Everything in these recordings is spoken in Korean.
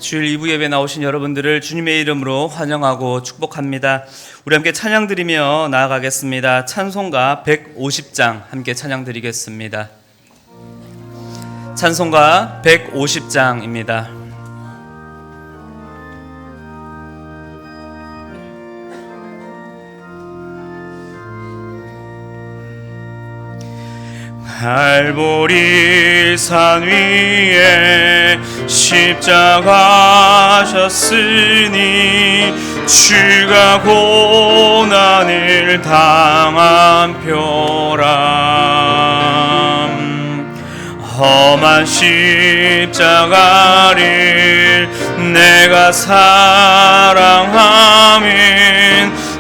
주일 2부 예배 나오신 여러분들을 주님의 이름으로 환영하고 축복합니다. 우리 함께 찬양 드리며 나아가겠습니다. 찬송가 150장 함께 찬양 드리겠습니다. 찬송가 150장입니다. 갈보리 산 위에 십자가셨으니 주가 고난을 당한 표람 험한 십자가를 내가 사랑하면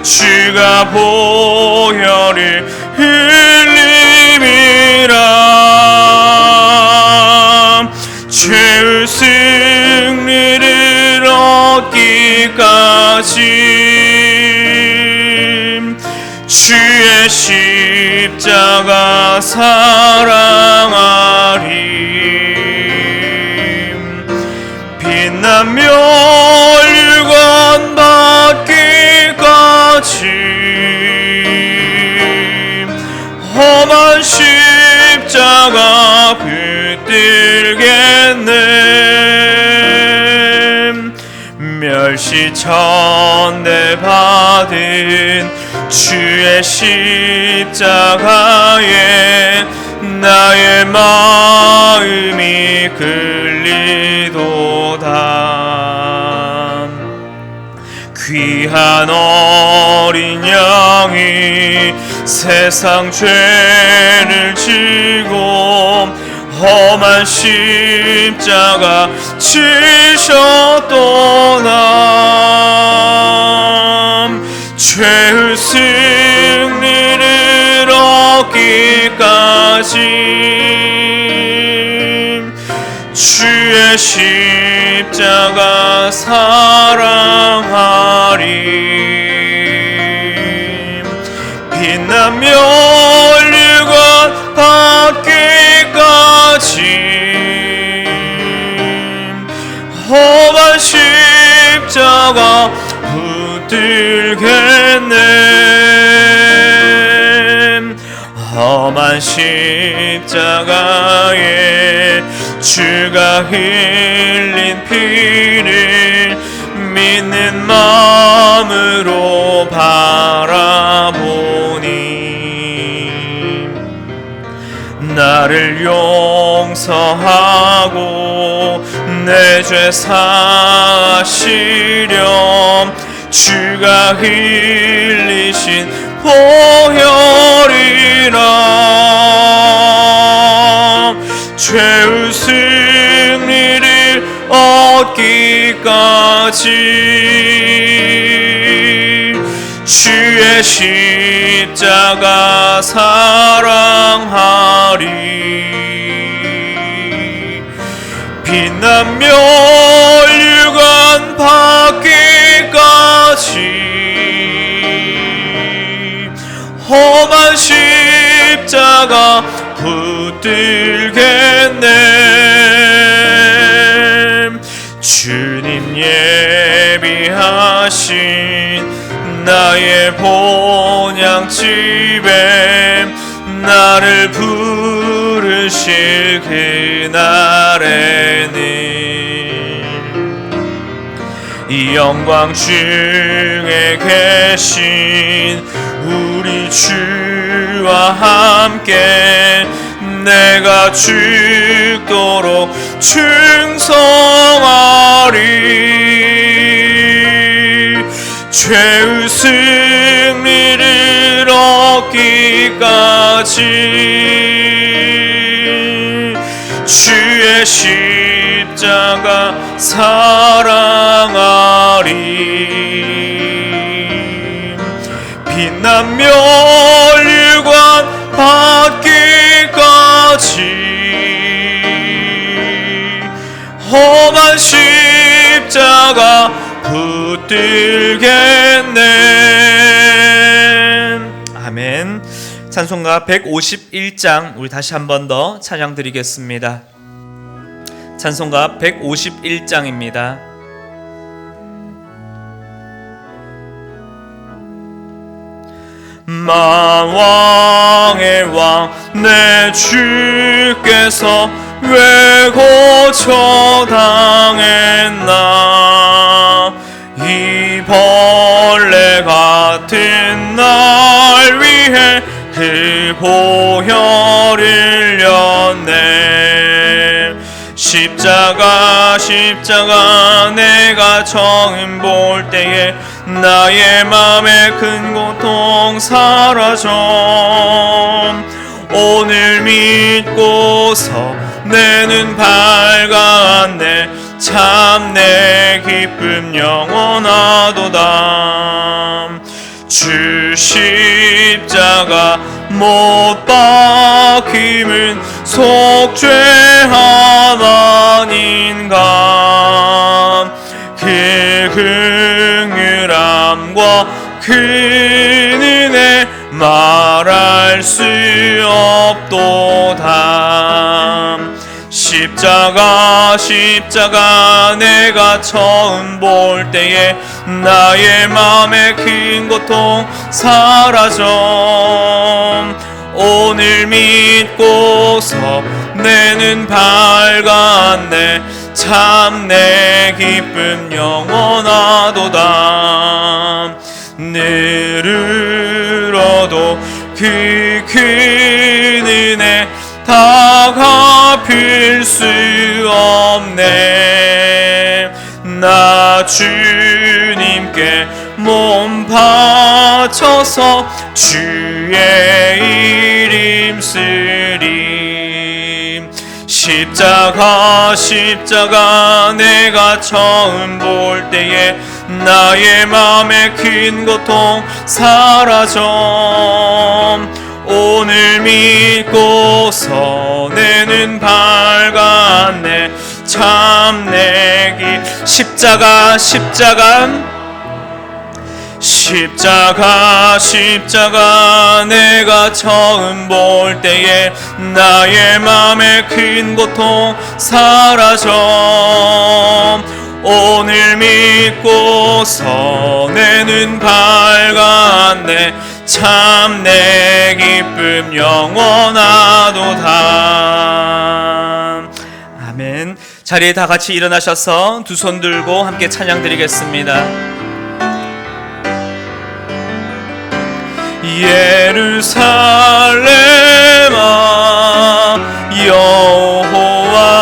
주가 보혈을 흘림이라 죄의 승리를 얻기까지 주의 십자가 사랑하리 빛나며 율관 받기까지 험한 십자가 붙들겠네 멸시천대 받은 주의 십자가에 나의 마음이 끌리도다 귀한 어린 양이 세상 죄를 지고 험한 십자가 지셨도다 죄의 승리를 얻기까지 주의 십자가 사랑하리 빛나며 율관 받기까지 험한 십자가 붙들겠네 험한 십자가에 주가 흘린 피를 믿는 마음으로 바라보니 나를 용서하고 내 죄 사시렴 주가 흘리신 보혈이라 죄의 승리를 얻기까지 주의 십자가 사랑하리 빛나며 율관 받기까지 험한 십자가 붙들겠네 주님 예비하신 나의 본향집에 나를 부르실 그날에는 이 영광 중에 계신 우리 주와 함께 내가 죽도록 충성하리 죄의 승리를 얻기까지 주의 십자가 사랑하리 빛나며 율관 받기까지 험한 십자가 붙들겠네 아멘. 찬송가 151장 우리 다시 한 번 더 찬양 드리겠습니다. 찬송가 151장입니다. 만왕의 왕 내 주께서 왜 고쳐당했나. 이 벌레 같은 날 위해 그 보혈을 흘렸네. 십자가 내가 처음 볼 때에 나의 맘에 큰 고통 사라져. 오늘 믿고서 내 눈 밝았네. 참 내 기쁨 영원하도다. 주 십자가 못 박힘은 속죄 하나님과 그 긍휼함과 그 은혜 말할 수 없도다. 십자가 내가 처음 볼 때에 나의 맘에 큰 고통 사라져. 오늘 믿고서 내 눈 밝았네. 참 내 기쁨 영원하도다. 늘으로도 그 큰 은혜 다 갚을 수 없네. 나 주님께 몸 바쳐서 주의 이름 쓰리. 십자가 내가 처음 볼 때에 나의 맘에 큰 고통 사라져. 오늘 믿고서 내 눈 밝았네. 참 내기 십자가 내가 처음 볼 때에 나의 맘에 큰 고통 사라져. 오늘 믿고서 내 눈 밝았네. 참 내 기쁨 영원하도다. 아멘. 자리에 다 같이 일어나셔서 두 손 들고 함께 찬양 드리겠습니다. 예루살렘아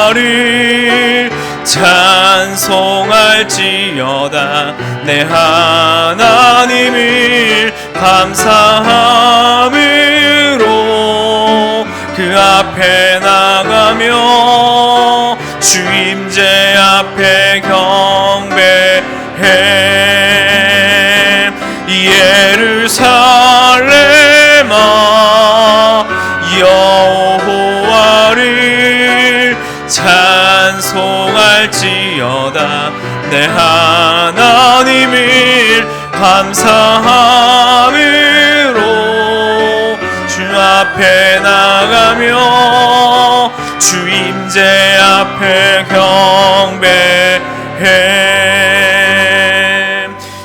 여호와를 찬송할지어다. 내 하나님을 감사함으로 그 앞에 나가며 주 임재 앞에 경배해. 예루살렘아 여호와를 찬송할지어다. 내 하나님을 감사함으로 주 앞에 나가며 주 임재 앞에 경배해.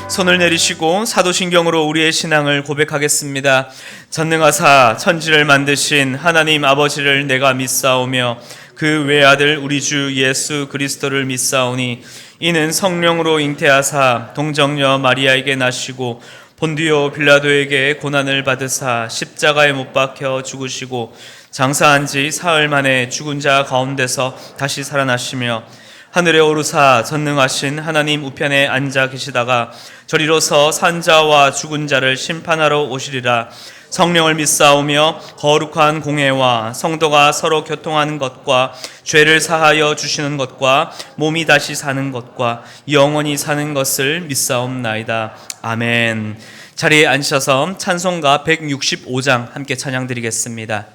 손을 내리시고 사도신경으로 우리의 신앙을 고백하겠습니다. 전능하사 천지를 만드신 하나님 아버지를 내가 믿사오며 그 외아들 우리 주 예수 그리스도를 믿사오니 이는 성령으로 잉태하사 동정녀 마리아에게 나시고 본디오 빌라도에게 고난을 받으사 십자가에 못 박혀 죽으시고 장사한 지 사흘 만에 죽은 자 가운데서 다시 살아나시며 하늘에 오르사 전능하신 하나님 우편에 앉아 계시다가 저리로서 산자와 죽은 자를 심판하러 오시리라. 성령을 믿사오며 거룩한 공회와 성도가 서로 교통하는 것과 죄를 사하여 주시는 것과 몸이 다시 사는 것과 영원히 사는 것을 믿사옵나이다. 아멘. 자리에 앉으셔서 찬송가 165장 함께 찬양 드리겠습니다.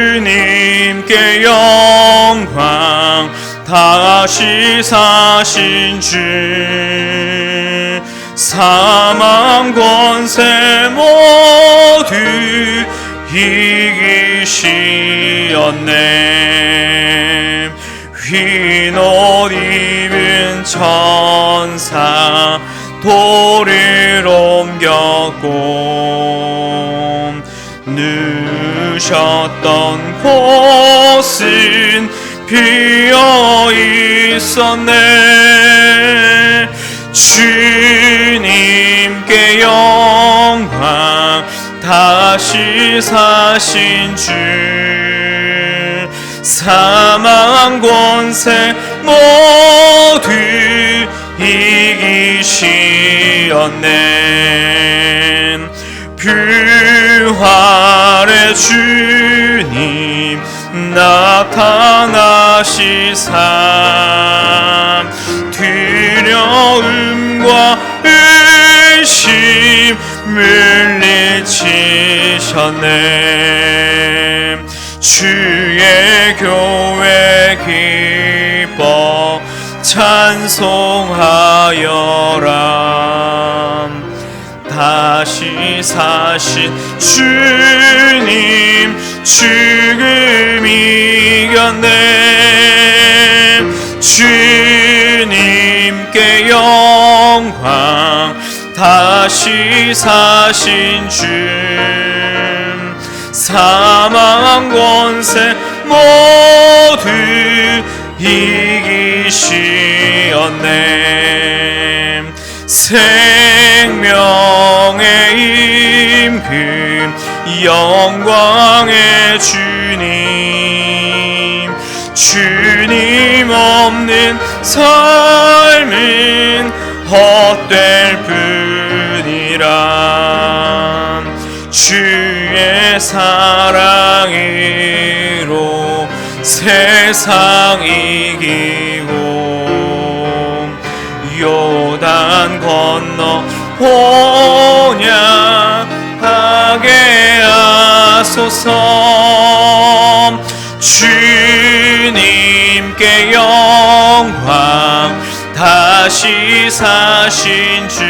주님께 영광 다시 사신 주 사망 권세 모두 이기신 이시였네. 흰 옷 입은 천사 돌을 옮겼고 누셨던 곳은 비어 있었네. 주님께 영광, 다시 사신 주, 사망 권세 모두 이기시었네. 부활의 주님 나타나시사 두려움과 의심 물리치셨네. 주의 교회 기뻐 찬송하여라. 다시 사신 주님 죽음 이겼네. 주님께 영광, 다시 사신 주, 사망 권세 모두 이기시었네. 생명의 임금, 영광의 주님, 주님 없는 삶은 헛될 뿐이라. 주의 사랑으로 세상 이기고 요단 건너 혼양하게 하소서. 주님께 영광, 다시 사신 주,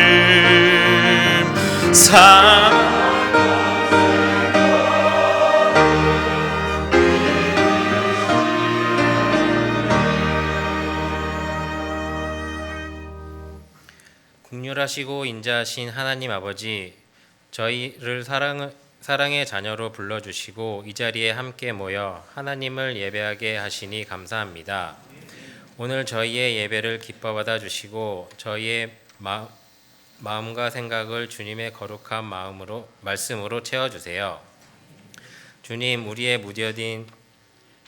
긍휼하시고 인자하신 하나님 아버지, 저희를 사랑의 자녀로 불러주시고 이 자리에 함께 모여 하나님을 예배하게 하시니 감사합니다. 오늘 저희의 예배를 기뻐 받아주시고 저희의 마음과 생각을 주님의 거룩한 말씀으로 채워주세요. 주님, 우리의 무뎌진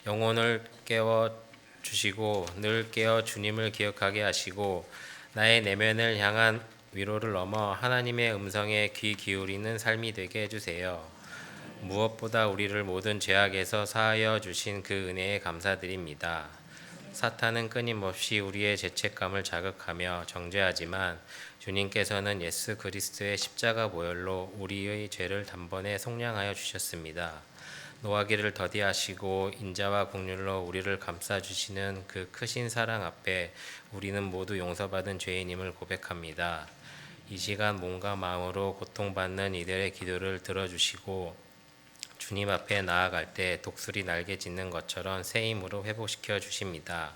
영혼을 깨워주시고 늘 깨어 주님을 기억하게 하시고 나의 내면을 향한 위로를 넘어 하나님의 음성에 귀 기울이는 삶이 되게 해주세요. 무엇보다 우리를 모든 죄악에서 사하여 주신 그 은혜에 감사드립니다. 사탄은 끊임없이 우리의 죄책감을 자극하며 정죄하지만 주님께서는 예수 그리스도의 십자가 보혈로 우리의 죄를 단번에 속량하여 주셨습니다. 노하기를 더디하시고 인자와 긍휼로 우리를 감싸주시는 그 크신 사랑 앞에 우리는 모두 용서받은 죄인임을 고백합니다. 이 시간 몸과 마음으로 고통받는 이들의 기도를 들어주시고 주님 앞에 나아갈 때 독수리 날개 짖는 것처럼 새 힘으로 회복시켜 주십니다.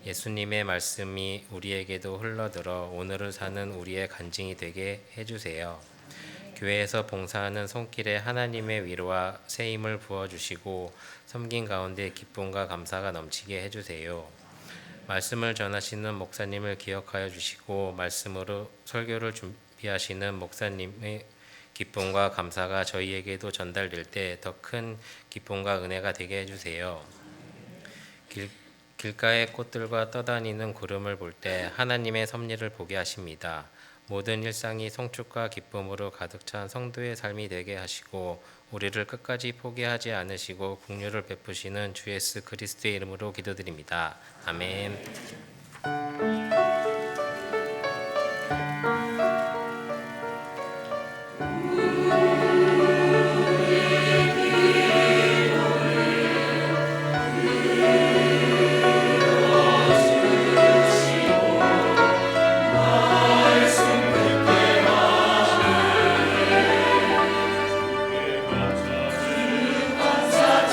예수님의 말씀이 우리에게도 흘러들어 오늘을 사는 우리의 간증이 되게 해주세요. 교회에서 봉사하는 손길에 하나님의 위로와 새 힘을 부어주시고 섬긴 가운데 기쁨과 감사가 넘치게 해주세요. 말씀을 전하시는 목사님을 기억하여 주시고 말씀으로 설교를 준비하시는 목사님의 기쁨과 감사가 저희에게도 전달될 때 더 큰 기쁨과 은혜가 되게 해주세요. 길가의 꽃들과 떠다니는 구름을 볼 때 하나님의 섭리를 보게 하십니다. 모든 일상이 송축과 기쁨으로 가득 찬 성도의 삶이 되게 하시고 우리를 끝까지 포기하지 않으시고 긍휼을 베푸시는 주 예수 그리스도의 이름으로 기도드립니다. 아멘. 감사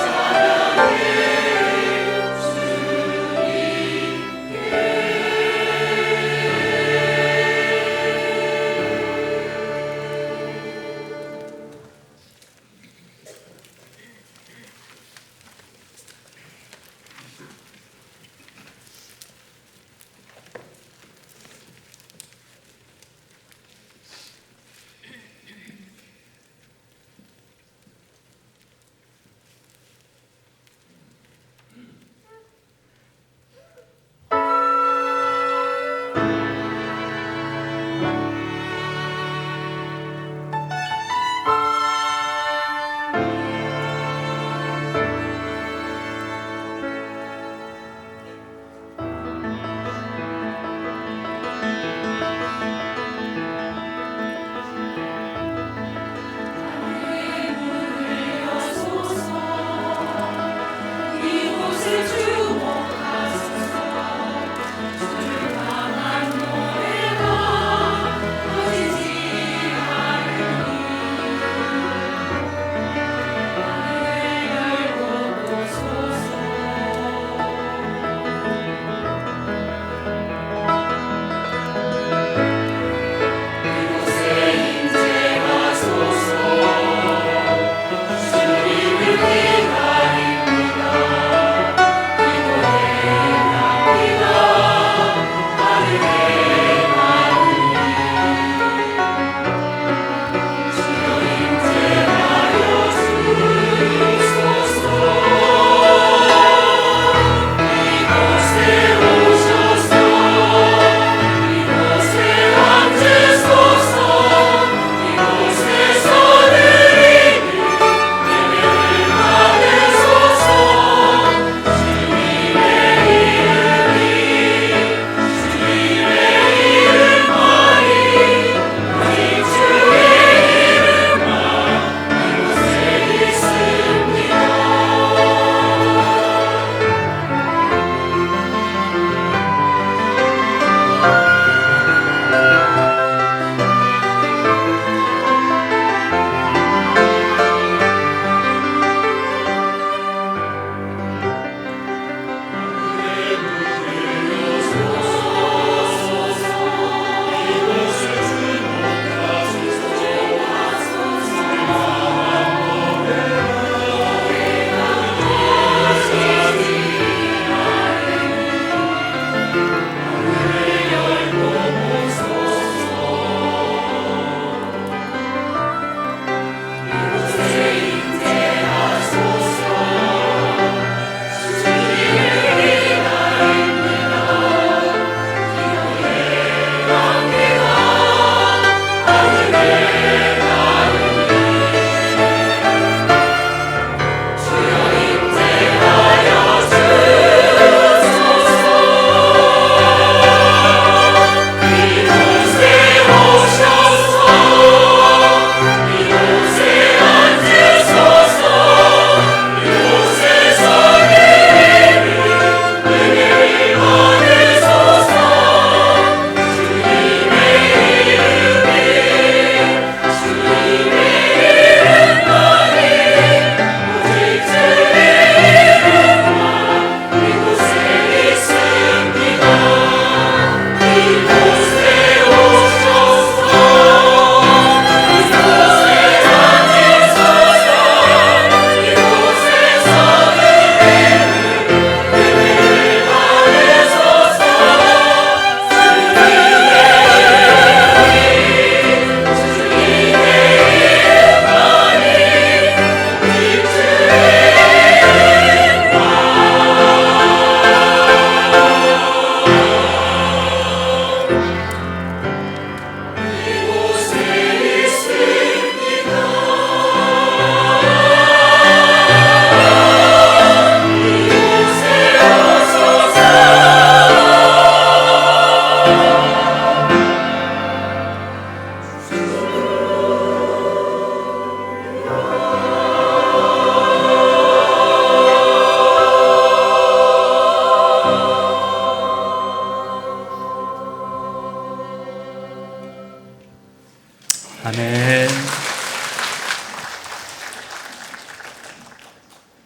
아멘.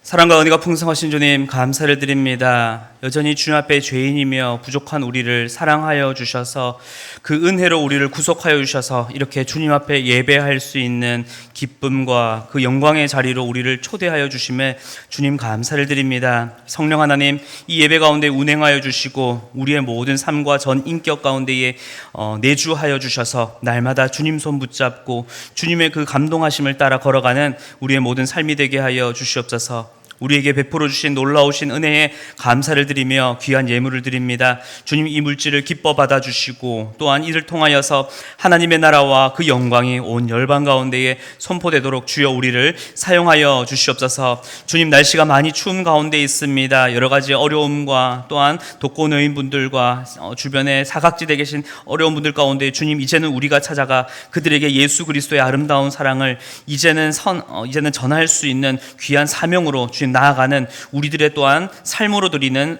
사랑과 은혜가 풍성하신 주님 감사를 드립니다. 여전히 주님 앞에 죄인이며 부족한 우리를 사랑하여 주셔서 그 은혜로 우리를 구속하여 주셔서 이렇게 주님 앞에 예배할 수 있는 기쁨과 그 영광의 자리로 우리를 초대하여 주심에 주님 감사를 드립니다. 성령 하나님, 이 예배 가운데 운행하여 주시고 우리의 모든 삶과 전 인격 가운데에 내주하여 주셔서 날마다 주님 손 붙잡고 주님의 그 감동하심을 따라 걸어가는 우리의 모든 삶이 되게 하여 주시옵소서. 우리에게 베풀어 주신 놀라우신 은혜에 감사를 드리며 귀한 예물을 드립니다. 주님, 이 물질을 기뻐 받아주시고 또한 이를 통하여서 하나님의 나라와 그 영광이 온 열방 가운데에 선포되도록 주여 우리를 사용하여 주시옵소서. 주님, 날씨가 많이 추운 가운데 있습니다. 여러 가지 어려움과 또한 독거노인분들과 주변에 사각지대에 계신 어려운 분들 가운데 주님, 이제는 우리가 찾아가 그들에게 예수 그리스도의 아름다운 사랑을 이제는 전할 수 있는 귀한 사명으로 주님 나아가는 우리들의 또한 삶으로 드리는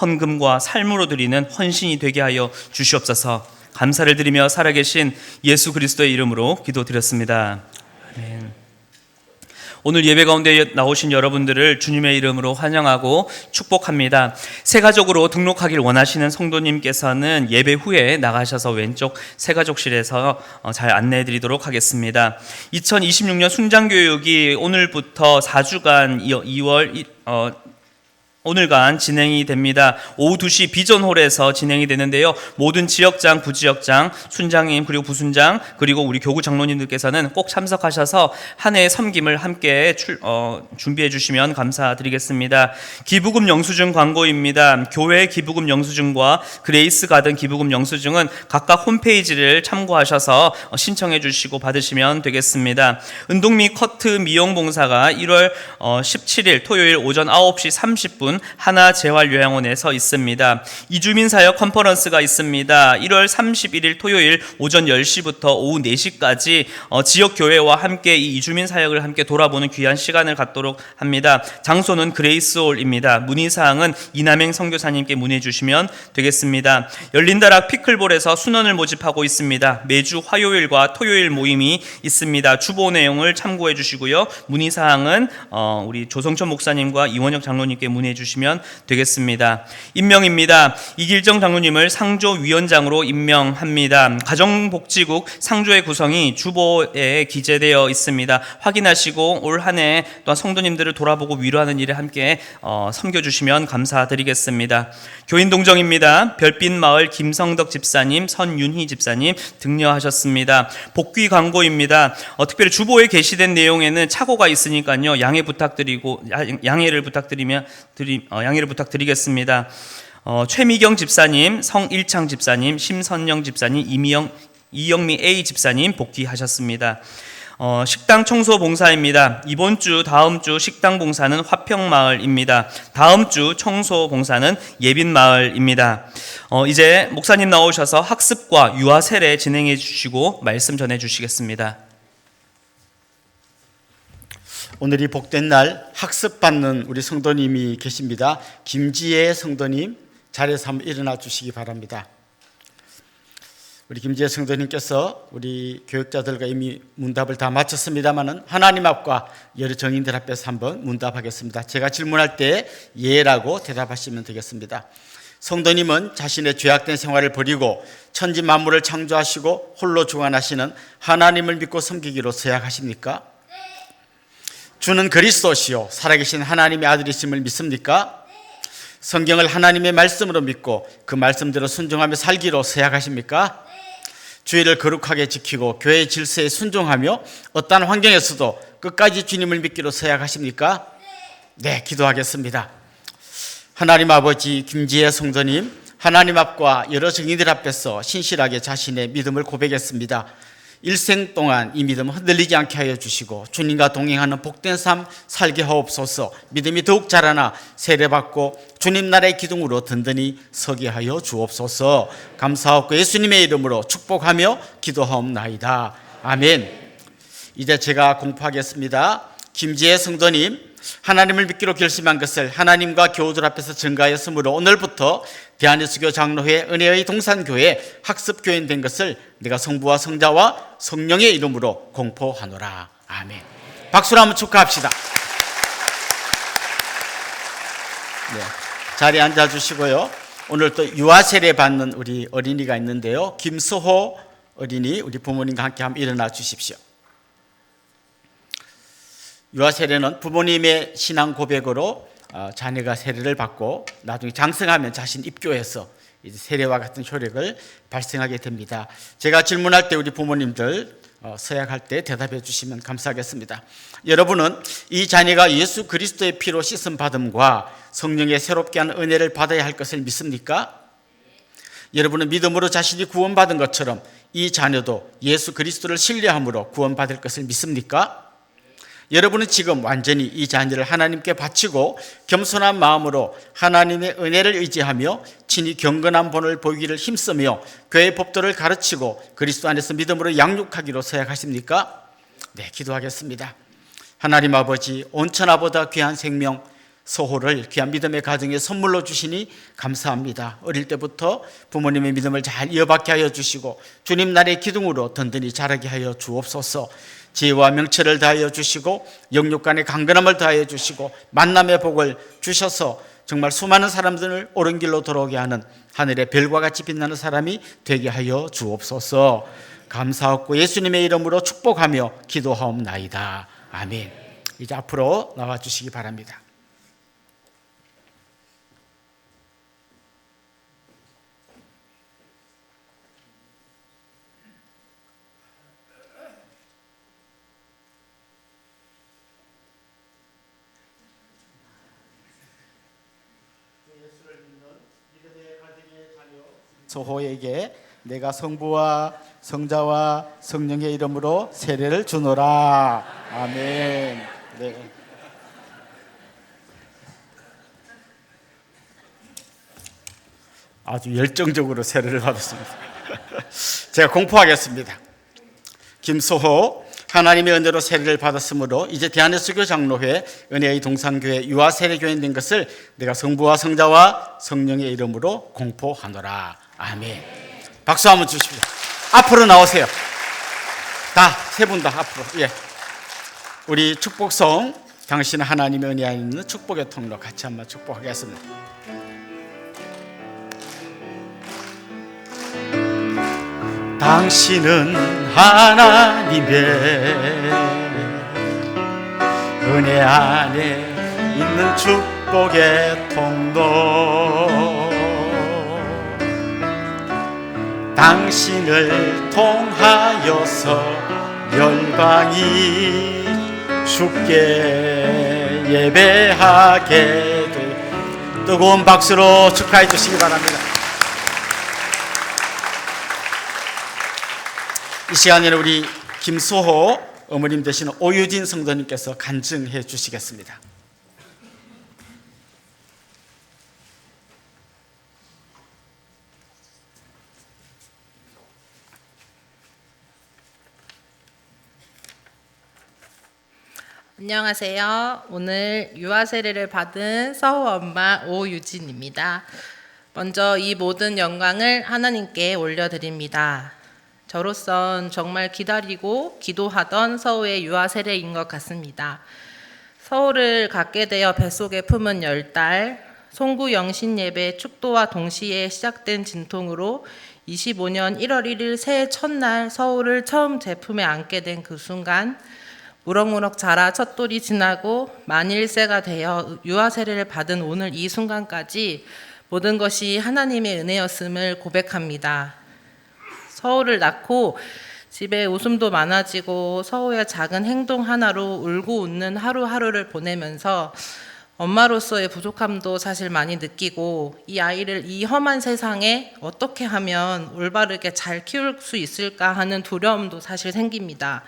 헌금과 삶으로 드리는 헌신이 되게 하여 주시옵소서. 감사를 드리며 살아계신 예수 그리스도의 이름으로 기도드렸습니다. 아멘. 오늘 예배 가운데 나오신 여러분들을 주님의 이름으로 환영하고 축복합니다. 새가족으로 등록하길 원하시는 성도님께서는 예배 후에 나가셔서 왼쪽 새가족실에서 잘 안내해 드리도록 하겠습니다. 2026년 순장교육이 오늘부터 4주간 2월 오늘간 진행이 됩니다. 오후 2시 비전홀에서 진행이 되는데요. 모든 지역장, 부지역장, 순장님 그리고 부순장 그리고 우리 교구 장로님들께서는 꼭 참석하셔서 한 해의 섬김을 함께 준비해 주시면 감사드리겠습니다. 기부금 영수증 광고입니다. 교회 기부금 영수증과 그레이스 가든 기부금 영수증은 각각 홈페이지를 참고하셔서 신청해 주시고 받으시면 되겠습니다. 운동 및 커트 미용 봉사가 1월 17일 토요일 오전 9시 30분 하나재활요양원에서 있습니다. 이주민 사역 컨퍼런스가 있습니다. 1월 31일 토요일 오전 10시부터 오후 4시까지 지역교회와 함께 이 이주민 사역을 함께 돌아보는 귀한 시간을 갖도록 합니다. 장소는 그레이스홀입니다. 문의사항은 이남행 선교사님께 문의해 주시면 되겠습니다. 열린다락 피클볼에서 순원을 모집하고 있습니다. 매주 화요일과 토요일 모임이 있습니다. 주보 내용을 참고해 주시고요. 문의사항은 우리 조성천 목사님과 이원혁 장로님께 문의해 주시면 되겠습니다. 임명입니다. 이길정 장로님을 상조위원장으로 임명합니다. 가정복지국 상조의 구성이 주보에 기재되어 있습니다. 확인하시고 올 한 해 또한 성도님들을 돌아보고 위로하는 일에 함께 섬겨주시면 감사드리겠습니다. 교인동정입니다. 별빛마을 김성덕 집사님, 선윤희 집사님 등려하셨습니다. 복귀 광고입니다. 특별히 주보에 게시된 내용에는 착오가 있으니까요. 양해를 부탁드리겠습니다. 최미경 집사님, 성일창 집사님, 심선영 집사님, 이영미 A 집사님 복귀하셨습니다. 식당 청소 봉사입니다. 이번 주, 다음 주 식당 봉사는 화평마을입니다. 다음 주 청소 봉사는 예빈마을입니다. 이제 목사님 나오셔서 학습과 유아 세례 진행해 주시고 말씀 전해 주시겠습니다. 오늘이 복된 날 학습받는 우리 성도님이 계십니다. 김지혜 성도님 자리에서 한번 일어나 주시기 바랍니다. 우리 김지혜 성도님께서 우리 교육자들과 이미 문답을 다 마쳤습니다마는 하나님 앞과 여러 정인들 앞에서 한번 문답하겠습니다. 제가 질문할 때 예라고 대답하시면 되겠습니다. 성도님은 자신의 죄악된 생활을 버리고 천지 만물을 창조하시고 홀로 주관하시는 하나님을 믿고 섬기기로 서약하십니까? 주는 그리스도시요 살아계신 하나님의 아들이심을 믿습니까? 성경을 하나님의 말씀으로 믿고 그 말씀대로 순종하며 살기로 서약하십니까? 주의를 거룩하게 지키고 교회의 질서에 순종하며 어떠한 환경에서도 끝까지 주님을 믿기로 서약하십니까? 네, 기도하겠습니다. 하나님 아버지, 김지혜 성도님, 하나님 앞과 여러 증인들 앞에서 신실하게 자신의 믿음을 고백했습니다. 일생 동안 이 믿음 흔들리지 않게 하여 주시고 주님과 동행하는 복된 삶 살게 하옵소서. 믿음이 더욱 자라나 세례받고 주님 나라의 기둥으로 든든히 서게 하여 주옵소서. 감사하고 예수님의 이름으로 축복하며 기도하옵나이다. 아멘. 이제 제가 공포하겠습니다. 김지혜 성도님, 하나님을 믿기로 결심한 것을 하나님과 교우들 앞에서 증가하였으므로 오늘부터 대한예수교 장로회 은혜의 동산교회 학습교인 된 것을 내가 성부와 성자와 성령의 이름으로 공포하노라. 아멘. 박수로 한번 축하합시다. 네, 자리에 앉아주시고요. 오늘 또 유아 세례 받는 우리 어린이가 있는데요. 김수호 어린이, 우리 부모님과 함께 한번 일어나 주십시오. 유아 세례는 부모님의 신앙 고백으로 자녀가 세례를 받고 나중에 장성하면 자신 입교해서 이제 세례와 같은 효력을 발생하게 됩니다. 제가 질문할 때 우리 부모님들 서약할 때 대답해 주시면 감사하겠습니다. 여러분은 이 자녀가 예수 그리스도의 피로 씻음 받음과 성령의 새롭게 하는 은혜를 받아야 할 것을 믿습니까? 여러분은 믿음으로 자신이 구원받은 것처럼 이 자녀도 예수 그리스도를 신뢰함으로 구원받을 것을 믿습니까? 여러분은 지금 완전히 이 자녀를 하나님께 바치고 겸손한 마음으로 하나님의 은혜를 의지하며 친히 경건한 본을 보이기를 힘쓰며 교회 법도를 가르치고 그리스도 안에서 믿음으로 양육하기로 서약하십니까? 네, 기도하겠습니다. 하나님 아버지, 온천하보다 귀한 생명 소호를 귀한 믿음의 가정에 선물로 주시니 감사합니다. 어릴 때부터 부모님의 믿음을 잘 이어받게 하여 주시고 주님 나라의 기둥으로 든든히 자라게 하여 주옵소서. 지혜와 명철을 다하여 주시고 영육간의 강건함을 다하여 주시고 만남의 복을 주셔서 정말 수많은 사람들을 옳은 길로 돌아오게 하는 하늘의 별과 같이 빛나는 사람이 되게 하여 주옵소서. 감사하고 예수님의 이름으로 축복하며 기도하옵나이다. 아멘. 이제 앞으로 나와 주시기 바랍니다. 소호에게 내가 성부와 성자와 성령의 이름으로 세례를 주노라. 아멘. 네. 아주 열정적으로 세례를 받았습니다. 제가 공포하겠습니다. 김소호, 하나님의 은혜로 세례를 받았으므로 이제 대한예수교 장로회 은혜의 동산교회 유아 세례교인 된 것을 내가 성부와 성자와 성령의 이름으로 공포하노라. 아멘. 박수 한번 주십시오. 앞으로 나오세요. 다, 세 분 다 앞으로. 예. 우리 축복성, 당신 하나님의 은혜 안에 있는 축복의 통로 같이 한번 축복하겠습니다. 당신은 하나님의 은혜 안에 있는 축복의 통로, 당신을 통하여서 열방이 주께 예배하게 돼. 뜨거운 박수로 축하해 주시기 바랍니다. 이 시간에는 우리 김수호 어머님 되시는 오유진 성도님께서 간증해 주시겠습니다. 안녕하세요. 오늘 유아 세례를 받은 서호 엄마 오유진입니다. 먼저 이 모든 영광을 하나님께 올려드립니다. 저로선 정말 기다리고 기도하던 서호의 유아 세례인 것 같습니다. 서호를 갖게 되어 뱃속에 품은 10달, 송구 영신 예배 축도와 동시에 시작된 진통으로 25년 1월 1일 새해 첫날 서호를 처음 제 품에 안게 된 그 순간, 무럭무럭 자라 첫돌이 지나고 만 1세가 되어 유아 세례를 받은 오늘 이 순간까지 모든 것이 하나님의 은혜였음을 고백합니다. 서호를 낳고 집에 웃음도 많아지고 서호의 작은 행동 하나로 울고 웃는 하루하루를 보내면서 엄마로서의 부족함도 사실 많이 느끼고 이 아이를 이 험한 세상에 어떻게 하면 올바르게 잘 키울 수 있을까 하는 두려움도 사실 생깁니다.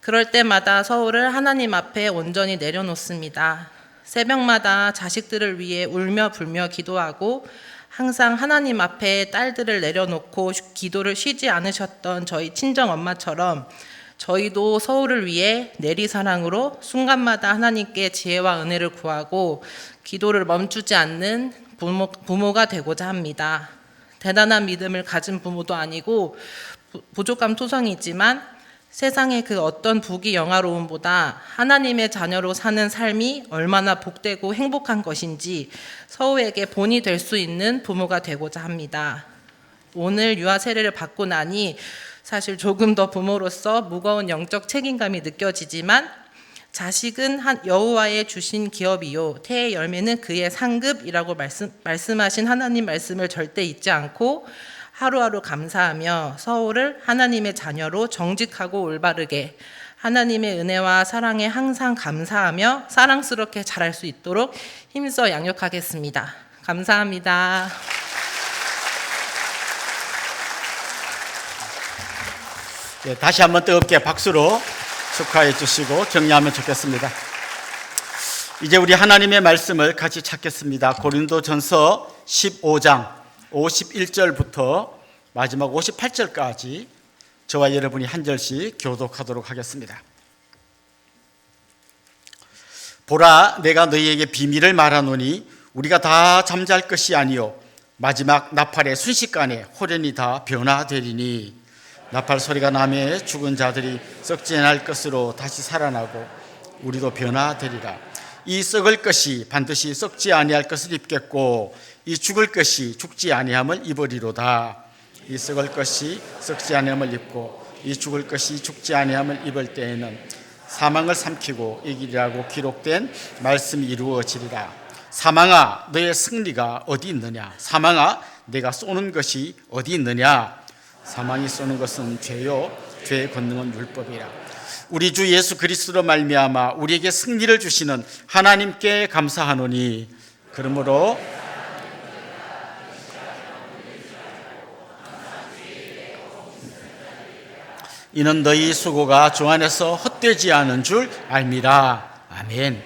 그럴 때마다 서호를 하나님 앞에 온전히 내려놓습니다. 새벽마다 자식들을 위해 울며 불며 기도하고 항상 하나님 앞에 딸들을 내려놓고 기도를 쉬지 않으셨던 저희 친정엄마처럼 저희도 서울을 위해 내리사랑으로 순간마다 하나님께 지혜와 은혜를 구하고 기도를 멈추지 않는 부모가 되고자 합니다. 대단한 믿음을 가진 부모도 아니고 부족함 투성이지만 세상의 그 어떤 부귀 영화로움보다 하나님의 자녀로 사는 삶이 얼마나 복되고 행복한 것인지 서우에게 본이 될 수 있는 부모가 되고자 합니다. 오늘 유아 세례를 받고 나니 사실 조금 더 부모로서 무거운 영적 책임감이 느껴지지만 자식은 여호와의 주신 기업이요 태의 열매는 그의 상급이라고 말씀하신 하나님 말씀을 절대 잊지 않고 하루하루 감사하며 서울을 하나님의 자녀로 정직하고 올바르게 하나님의 은혜와 사랑에 항상 감사하며 사랑스럽게 자랄 수 있도록 힘써 양육하겠습니다. 감사합니다. 네, 다시 한번 뜨겁게 박수로 축하해 주시고 격려하면 좋겠습니다. 이제 우리 하나님의 말씀을 같이 찾겠습니다. 고린도전서 15장 51절부터 마지막 58절까지 저와 여러분이 한 절씩 교독하도록 하겠습니다. 보라, 내가 너희에게 비밀을 말하노니 우리가 다 잠잘 것이 아니요 마지막 나팔의 순식간에 호련히 다 변화되리니 나팔 소리가 나매 죽은 자들이 썩지 않을 것으로 다시 살아나고 우리도 변화되리라. 이 썩을 것이 반드시 썩지 아니할 것을 입겠고 이 죽을 것이 죽지 아니함을 입으리로다. 이 썩을 것이 썩지 아니함을 입고 이 죽을 것이 죽지 아니함을 입을 때에는 사망을 삼키고 이기리라고 기록된 말씀이 이루어지리라. 사망아, 너의 승리가 어디 있느냐? 사망아, 내가 쏘는 것이 어디 있느냐? 사망이 쏘는 것은 죄요 죄의 권능은 율법이라. 우리 주 예수 그리스도로 말미암아 우리에게 승리를 주시는 하나님께 감사하노니 그러므로 이는 너희 수고가 주 안에서 헛되지 않은 줄 알미라. 아멘.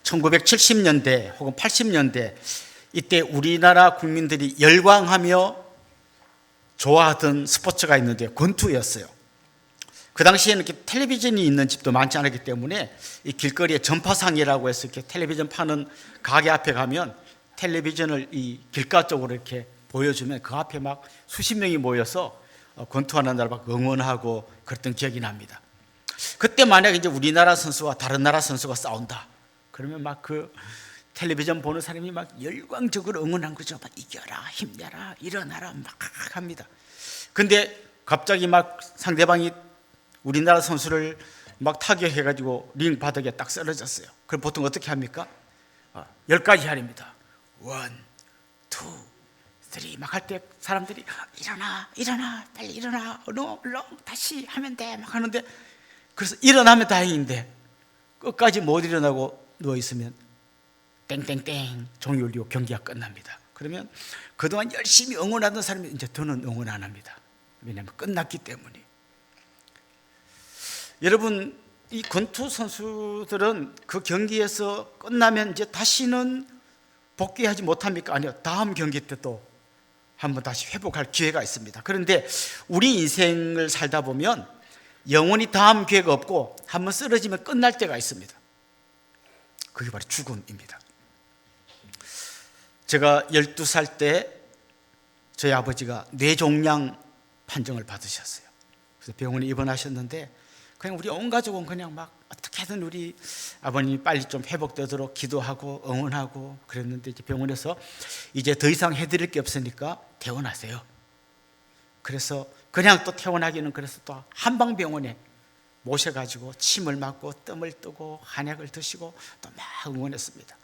1970년대 혹은 80년대 이때 우리나라 국민들이 열광하며 좋아하던 스포츠가 있는데 권투였어요. 그 당시에는 이렇게 텔레비전이 있는 집도 많지 않았기 때문에 이 길거리에 전파상이라고 해서 이렇게 텔레비전 파는 가게 앞에 가면 텔레비전을 이 길가 쪽으로 이렇게 보여주면 그 앞에 막 수십 명이 모여서 권투하는 날 막 응원하고 그랬던 기억이 납니다. 그때 만약 이제 우리나라 선수와 다른 나라 선수가 싸운다. 그러면 막 그 텔레비전 보는 사람이 막 열광적으로 응원한 거죠. 막 이겨라, 힘내라, 일어나라 막 합니다. 근데 갑자기 막 상대방이 우리나라 선수를 막 타격해가지고 링 바닥에 딱 쓰러졌어요. 그럼 보통 어떻게 합니까? 10가지 하랍니다. 1, 2, 3 막 할 때 사람들이 일어나 빨리 일어나 얼른 다시 하면 돼 막 하는데 그래서 일어나면 다행인데 끝까지 못 일어나고 누워있으면 땡땡땡 종이 울리고 경기가 끝납니다. 그러면 그동안 열심히 응원하던 사람이 이제 더는 응원 안 합니다. 왜냐하면 끝났기 때문에. 여러분, 이 권투 선수들은 그 경기에서 끝나면 이제 다시는 복귀하지 못합니까? 아니요, 다음 경기 때 또 한번 다시 회복할 기회가 있습니다. 그런데 우리 인생을 살다 보면 영원히 다음 기회가 없고 한번 쓰러지면 끝날 때가 있습니다. 그게 바로 죽음입니다. 제가 12살 때 저희 아버지가 뇌종양 판정을 받으셨어요. 그래서 병원에 입원하셨는데 그냥 우리 온 가족은 그냥 막 어떻게든 우리 아버님이 빨리 좀 회복되도록 기도하고 응원하고 그랬는데 이제 병원에서 이제 더 이상 해드릴 게 없으니까 퇴원하세요. 그래서 그냥 또 퇴원하기는 그래서 또 한방병원에 모셔가지고 침을 맞고 뜸을 뜨고 한약을 드시고 또 막 응원했습니다.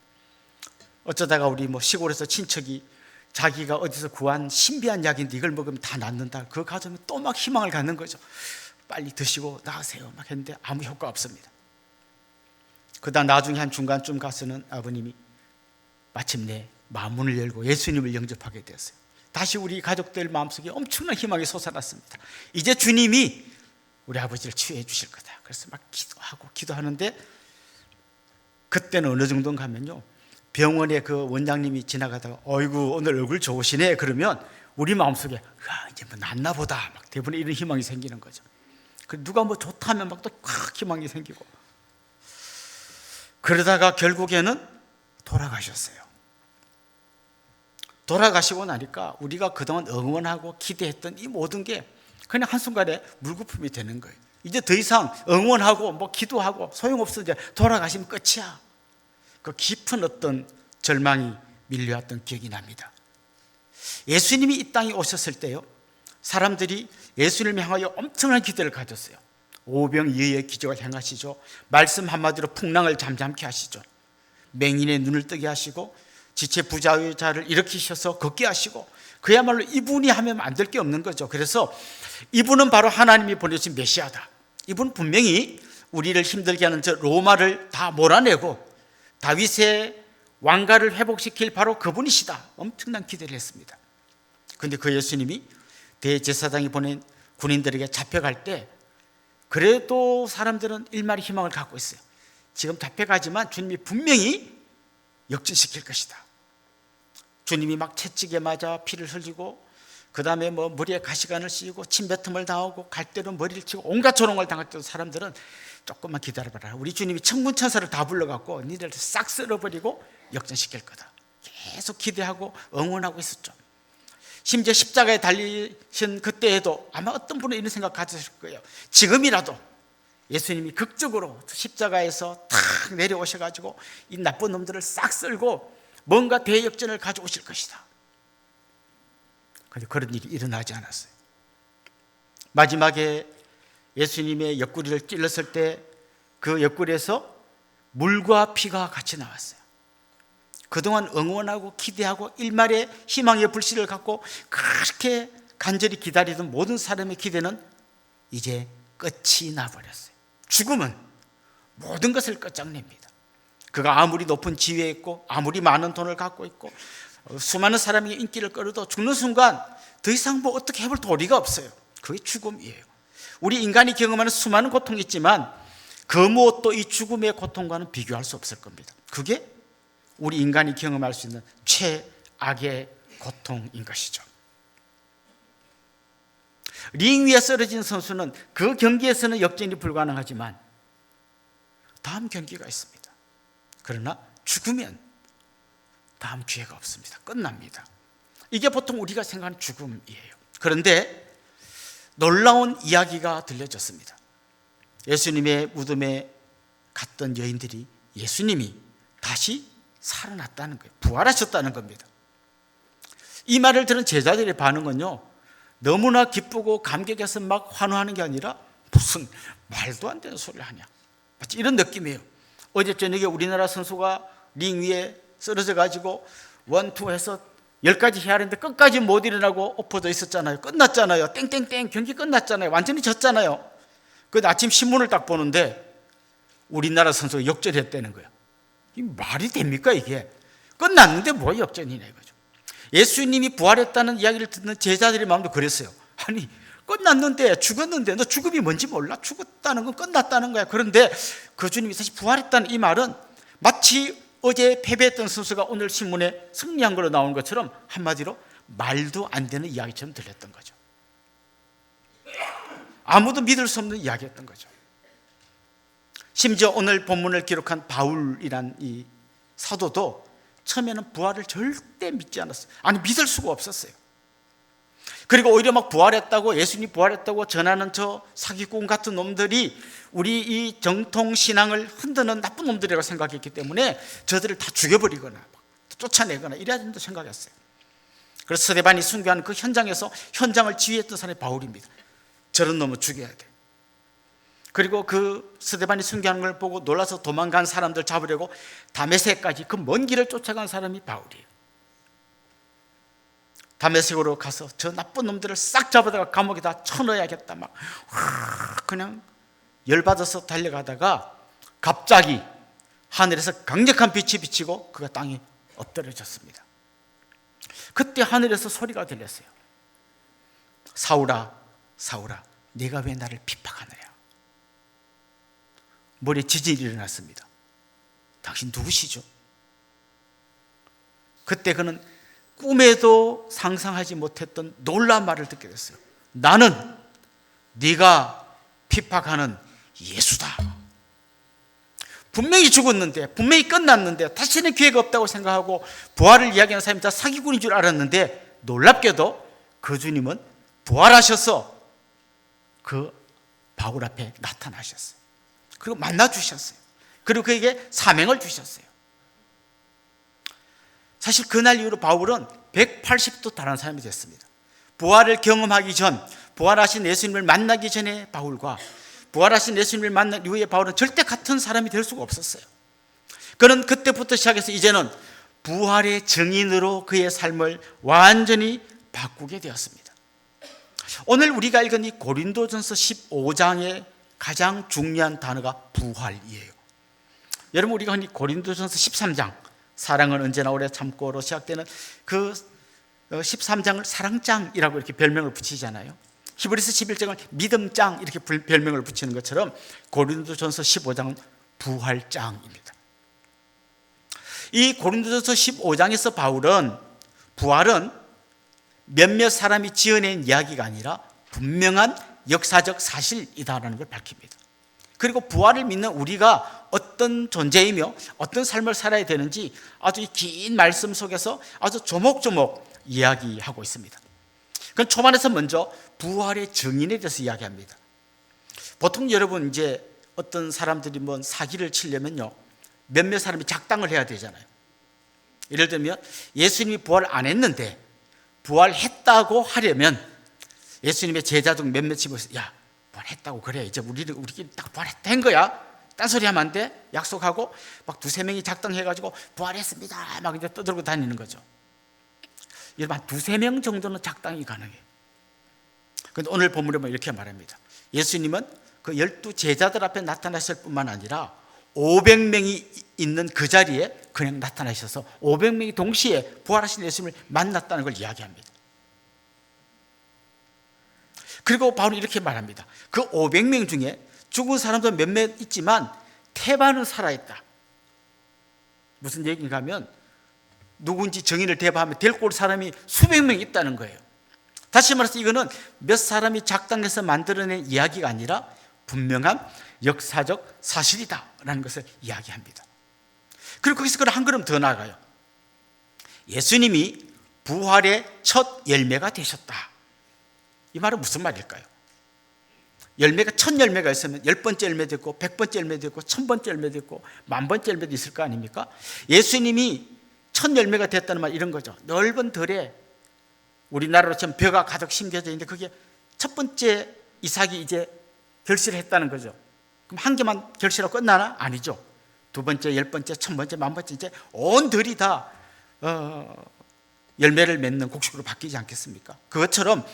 어쩌다가 우리 뭐 시골에서 친척이 자기가 어디서 구한 신비한 약인데 이걸 먹으면 다 낫는다. 그 가정이 또 막 희망을 갖는 거죠. 빨리 드시고 나으세요 막 했는데 아무 효과 없습니다. 그다음 나중에 한 중간쯤 가서는 아버님이 마침내 마음문을 열고 예수님을 영접하게 되었어요. 다시 우리 가족들 마음속에 엄청난 희망이 솟아났습니다. 이제 주님이 우리 아버지를 치유해 주실 거다. 그래서 막 기도하는데 그때는 어느 정도인가 하면요, 병원에 그 원장님이 지나가다가 어이구 오늘 얼굴 좋으시네 그러면 우리 마음속에 이제 뭐 낫나 보다 막 대부분 이런 희망이 생기는 거죠. 누가 뭐 좋다면 막 또 확 희망이 생기고, 그러다가 결국에는 돌아가셨어요. 돌아가시고 나니까 우리가 그동안 응원하고 기대했던 이 모든 게 그냥 한순간에 물거품이 되는 거예요. 이제 더 이상 응원하고 뭐 기도하고 소용없어. 이제 돌아가시면 끝이야. 그 깊은 어떤 절망이 밀려왔던 기억이 납니다. 예수님이 이 땅에 오셨을 때요, 사람들이 예수님을 향하여 엄청난 기대를 가졌어요. 오병이어의 기적을 행하시죠. 말씀 한마디로 풍랑을 잠잠케 하시죠. 맹인의 눈을 뜨게 하시고 지체 부자의 일으키셔서 걷게 하시고, 그야말로 이분이 하면 안 될 게 없는 거죠. 그래서 이분은 바로 하나님이 보내신 메시아다. 이분은 분명히 우리를 힘들게 하는 저 로마를 다 몰아내고 다윗의 왕가를 회복시킬 바로 그분이시다. 엄청난 기대를 했습니다. 그런데 그 예수님이 대제사장이 보낸 군인들에게 잡혀갈 때 그래도 사람들은 일말의 희망을 갖고 있어요. 지금 잡혀가지만 주님이 분명히 역전시킬 것이다. 주님이 막 채찍에 맞아 피를 흘리고, 그 다음에 뭐 머리에 가시관을 씌우고 침뱉음을 당하고 갈대로 머리를 치고 온갖 조롱을 당할 때도 사람들은 조금만 기다려봐라, 우리 주님이 천군천사를 다 불러갖고 니들 싹 쓸어버리고 역전시킬 거다. 계속 기대하고 응원하고 있었죠. 심지어 십자가에 달리신 그때에도 아마 어떤 분은 이런 생각 가졌을 거예요. 지금이라도 예수님이 극적으로 십자가에서 탁 내려오셔가지고 이 나쁜 놈들을 싹 쓸고 뭔가 대역전을 가져오실 것이다. 그런데 그런 일이 일어나지 않았어요. 마지막에 예수님의 옆구리를 찔렀을 때 그 옆구리에서 물과 피가 같이 나왔어요. 그동안 응원하고 기대하고 일말의 희망의 불씨를 갖고 그렇게 간절히 기다리던 모든 사람의 기대는 이제 끝이 나버렸어요. 죽음은 모든 것을 끝장냅니다. 그가 아무리 높은 지위에 있고 아무리 많은 돈을 갖고 있고 수많은 사람에게 인기를 끌어도 죽는 순간 더 이상 뭐 어떻게 해볼 도리가 없어요. 그게 죽음이에요. 우리 인간이 경험하는 수많은 고통이 있지만 그 무엇도 이 죽음의 고통과는 비교할 수 없을 겁니다. 그게 우리 인간이 경험할 수 있는 최악의 고통인 것이죠. 링 위에 쓰러진 선수는 그 경기에서는 역전이 불가능하지만 다음 경기가 있습니다. 그러나 죽으면 다음 기회가 없습니다. 끝납니다. 이게 보통 우리가 생각하는 죽음이에요. 그런데 놀라운 이야기가 들려졌습니다. 예수님의 무덤에 갔던 여인들이 예수님이 다시 살아났다는 거예요. 부활하셨다는 겁니다. 이 말을 들은 제자들의 반응은요, 너무나 기쁘고 감격해서 막 환호하는 게 아니라 무슨 말도 안 되는 소리를 하냐, 마치 이런 느낌이에요. 어제 저녁에 우리나라 선수가 링 위에 쓰러져 가지고 원투 해서 10가지 해야 하는데 끝까지 못 일어나고 엎어져 있었잖아요. 끝났잖아요. 땡땡땡 경기 끝났잖아요. 완전히 졌잖아요. 그 아침 신문을 딱 보는데 우리나라 선수가 역전했다는 거예요. 이 말이 됩니까 이게? 끝났는데 뭐 역전이냐 이거죠. 예수님이 부활했다는 이야기를 듣는 제자들의 마음도 그랬어요. 아니 끝났는데, 죽었는데 너 죽음이 뭔지 몰라? 죽었다는 건 끝났다는 거야. 그런데 그 주님이 다시 부활했다는 이 말은 마치 어제 패배했던 선수가 오늘 신문에 승리한 걸로 나온 것처럼 한마디로 말도 안 되는 이야기처럼 들렸던 거죠. 아무도 믿을 수 없는 이야기였던 거죠. 심지어 오늘 본문을 기록한 바울이란 이 사도도 처음에는 부활을 절대 믿지 않았어요. 아니 믿을 수가 없었어요. 그리고 오히려 막 부활했다고, 예수님이 부활했다고 전하는 저 사기꾼 같은 놈들이 우리 이 정통 신앙을 흔드는 나쁜 놈들이라고 생각했기 때문에 저들을 다 죽여버리거나 쫓아내거나 이래야 된다고 생각했어요. 그래서 스데반이 순교하는 그 현장에서 현장을 지휘했던 사람이 바울입니다. 저런 놈을 죽여야 돼. 그리고 그 스데반이 순교하는 걸 보고 놀라서 도망간 사람들 잡으려고 다메섹까지 그 먼 길을 쫓아간 사람이 바울이에요. 다메섹으로 가서 저 나쁜 놈들을 싹 잡아다가 감옥에다 쳐넣어야겠다 막 그냥 열받아서 달려가다가 갑자기 하늘에서 강력한 빛이 비치고 그가 땅에 엎드려졌습니다. 그때 하늘에서 소리가 들렸어요. 사울아 사울아 네가 왜 나를 핍박하느냐. 머리에 지진이 일어났습니다. 당신 누구시죠? 그때 그는 꿈에도 상상하지 못했던 놀라운 말을 듣게 됐어요. 나는 네가 핍박하는 예수다. 분명히 죽었는데, 분명히 끝났는데 다시는 기회가 없다고 생각하고 부활을 이야기하는 사람이 다 사기꾼인 줄 알았는데, 놀랍게도 그 주님은 부활하셔서 그 바울 앞에 나타나셨어요. 그리고 만나주셨어요. 그리고 그에게 사명을 주셨어요. 사실 그날 이후로 바울은 180도 다른 사람이 됐습니다. 부활을 경험하기 전, 부활하신 예수님을 만나기 전에 바울과 부활하신 예수님을 만난 이후에 바울은 절대 같은 사람이 될 수가 없었어요. 그는 그때부터 시작해서 이제는 부활의 증인으로 그의 삶을 완전히 바꾸게 되었습니다. 오늘 우리가 읽은 이 고린도전서 15장의 가장 중요한 단어가 부활이에요. 여러분, 우리가 흔히 고린도전서 13장, 사랑은 언제나 오래 참고로 시작되는 그 13장을 사랑장이라고 이렇게 별명을 붙이잖아요. 히브리서 11장을 믿음장 이렇게 별명을 붙이는 것처럼 고린도전서 15장은 부활장입니다. 이 고린도전서 15장에서 바울은 부활은 몇몇 사람이 지어낸 이야기가 아니라 분명한 역사적 사실이다라는 걸 밝힙니다. 그리고 부활을 믿는 우리가 어떤 존재이며 어떤 삶을 살아야 되는지 아주 이 긴 말씀 속에서 아주 조목조목 이야기하고 있습니다. 그럼 초반에서 먼저 부활의 증인에 대해서 이야기합니다. 보통 여러분 이제 어떤 사람들이 뭐 사기를 치려면요, 몇몇 사람이 작당을 해야 되잖아요. 예를 들면 예수님이 부활 안 했는데 부활했다고 하려면 예수님의 제자 중 몇몇이 모여서 야, 부활했다고 그래, 이제 우리끼리 딱 부활했다 한 거야, 딴소리 하면 안 돼, 약속하고 막 두세 명이 작당해가지고 부활했습니다 막 이제 떠들고 다니는 거죠. 여러분, 한 두세 명 정도는 작당이 가능해요. 그런데 오늘 본문에 보면 이렇게 말합니다. 예수님은 그 12 제자들 앞에 나타나실 뿐만 아니라 500명이 있는 그 자리에 그냥 나타나셔서 500명이 동시에 부활하신 예수님을 만났다는 걸 이야기합니다. 그리고 바울은 이렇게 말합니다. 그 500명 중에 죽은 사람도 몇몇 있지만 태반은 살아있다. 무슨 얘기인가 하면 누군지 정의를 대봐하면 데리고 올 사람이 수백 명 있다는 거예요. 다시 말해서 이거는 몇 사람이 작당해서 만들어낸 이야기가 아니라 분명한 역사적 사실이다라는 것을 이야기합니다. 그리고 거기서 그걸 한 걸음 더 나아가요. 예수님이 부활의 첫 열매가 되셨다. 이 말은 무슨 말일까요? 열매가 첫 열매가 있으면 10번째 열매도 있고 100번째 열매도 있고 1000번째 열매도 있고 10,000번째 열매도 있을 거 아닙니까? 예수님이 첫 열매가 됐다는 말 이런 거죠. 넓은 들에 우리나라로 치면 벼가 가득 심겨져 있는데 그게 첫 번째 이삭이 이제 결실을 했다는 거죠. 그럼 한 개만 결실하고 끝나나? 아니죠. 두 번째, 10번째, 1000번째, 10,000번째 이제 온 들이 다 열매를 맺는 곡식으로 바뀌지 않겠습니까? 그것처럼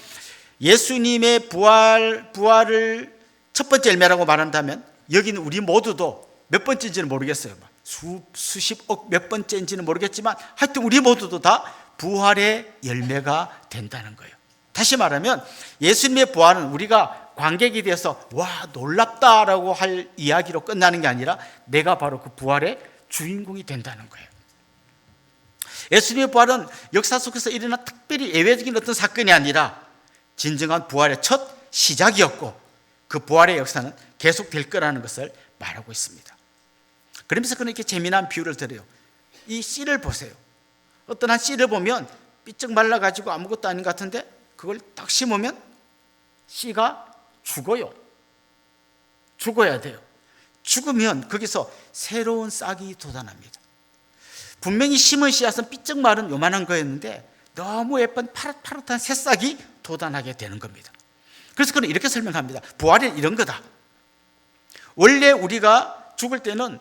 예수님의 부활을 첫 번째 열매라고 말한다면 여기는 우리 모두도 몇 번째인지는 모르겠어요. 수십억 몇 번째인지는 모르겠지만 하여튼 우리 모두도 다 부활의 열매가 된다는 거예요. 다시 말하면 예수님의 부활은 우리가 관객이 되어서 와 놀랍다라고 할 이야기로 끝나는 게 아니라 내가 바로 그 부활의 주인공이 된다는 거예요. 예수님의 부활은 역사 속에서 일어난 특별히 예외적인 어떤 사건이 아니라 진정한 부활의 첫 시작이었고 그 부활의 역사는 계속될 거라는 것을 말하고 있습니다. 그러면서 그는 이렇게 재미난 비유를 드려요. 이 씨를 보세요. 어떤 한 씨를 보면 삐쩍 말라가지고 아무것도 아닌 것 같은데 그걸 딱 심으면 씨가 죽어요. 죽어야 돼요. 죽으면 거기서 새로운 싹이 돋아납니다. 분명히 심은 씨앗은 삐쩍 마른 요만한 거였는데 너무 예쁜 파릇파릇한 새싹이 돋아나게 되는 겁니다. 그래서 그는 이렇게 설명합니다. 부활은 이런 거다. 원래 우리가 죽을 때는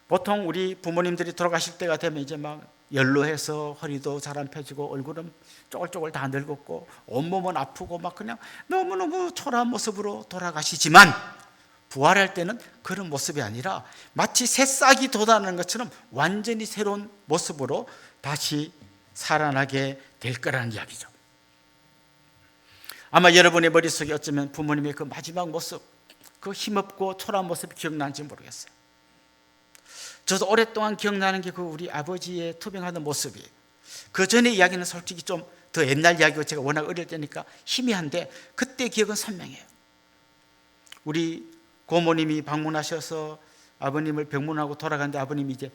보통 우리 부모님들이 돌아가실 때가 되면 이제 막 연로해서 허리도 잘 안 펴지고 얼굴은 쪼글쪼글 다 늙었고 온몸은 아프고 막 그냥 너무너무 초라한 모습으로 돌아가시지만 부활할 때는 그런 모습이 아니라 마치 새싹이 돋아나는 것처럼 완전히 새로운 모습으로 다시 살아나게 될 거라는 이야기죠. 아마 여러분의 머릿속에 어쩌면 부모님의 그 마지막 모습, 그 힘없고 초라한 모습이 기억나는지 모르겠어요. 저도 오랫동안 기억나는 게 그 우리 아버지의 투병하던 모습이에요. 그 전에 이야기는 솔직히 좀 더 옛날 이야기고 제가 워낙 어릴 때니까 희미한데 그때 기억은 선명해요. 우리 고모님이 방문하셔서 아버님을 병문하고 돌아갔는데 아버님이 이제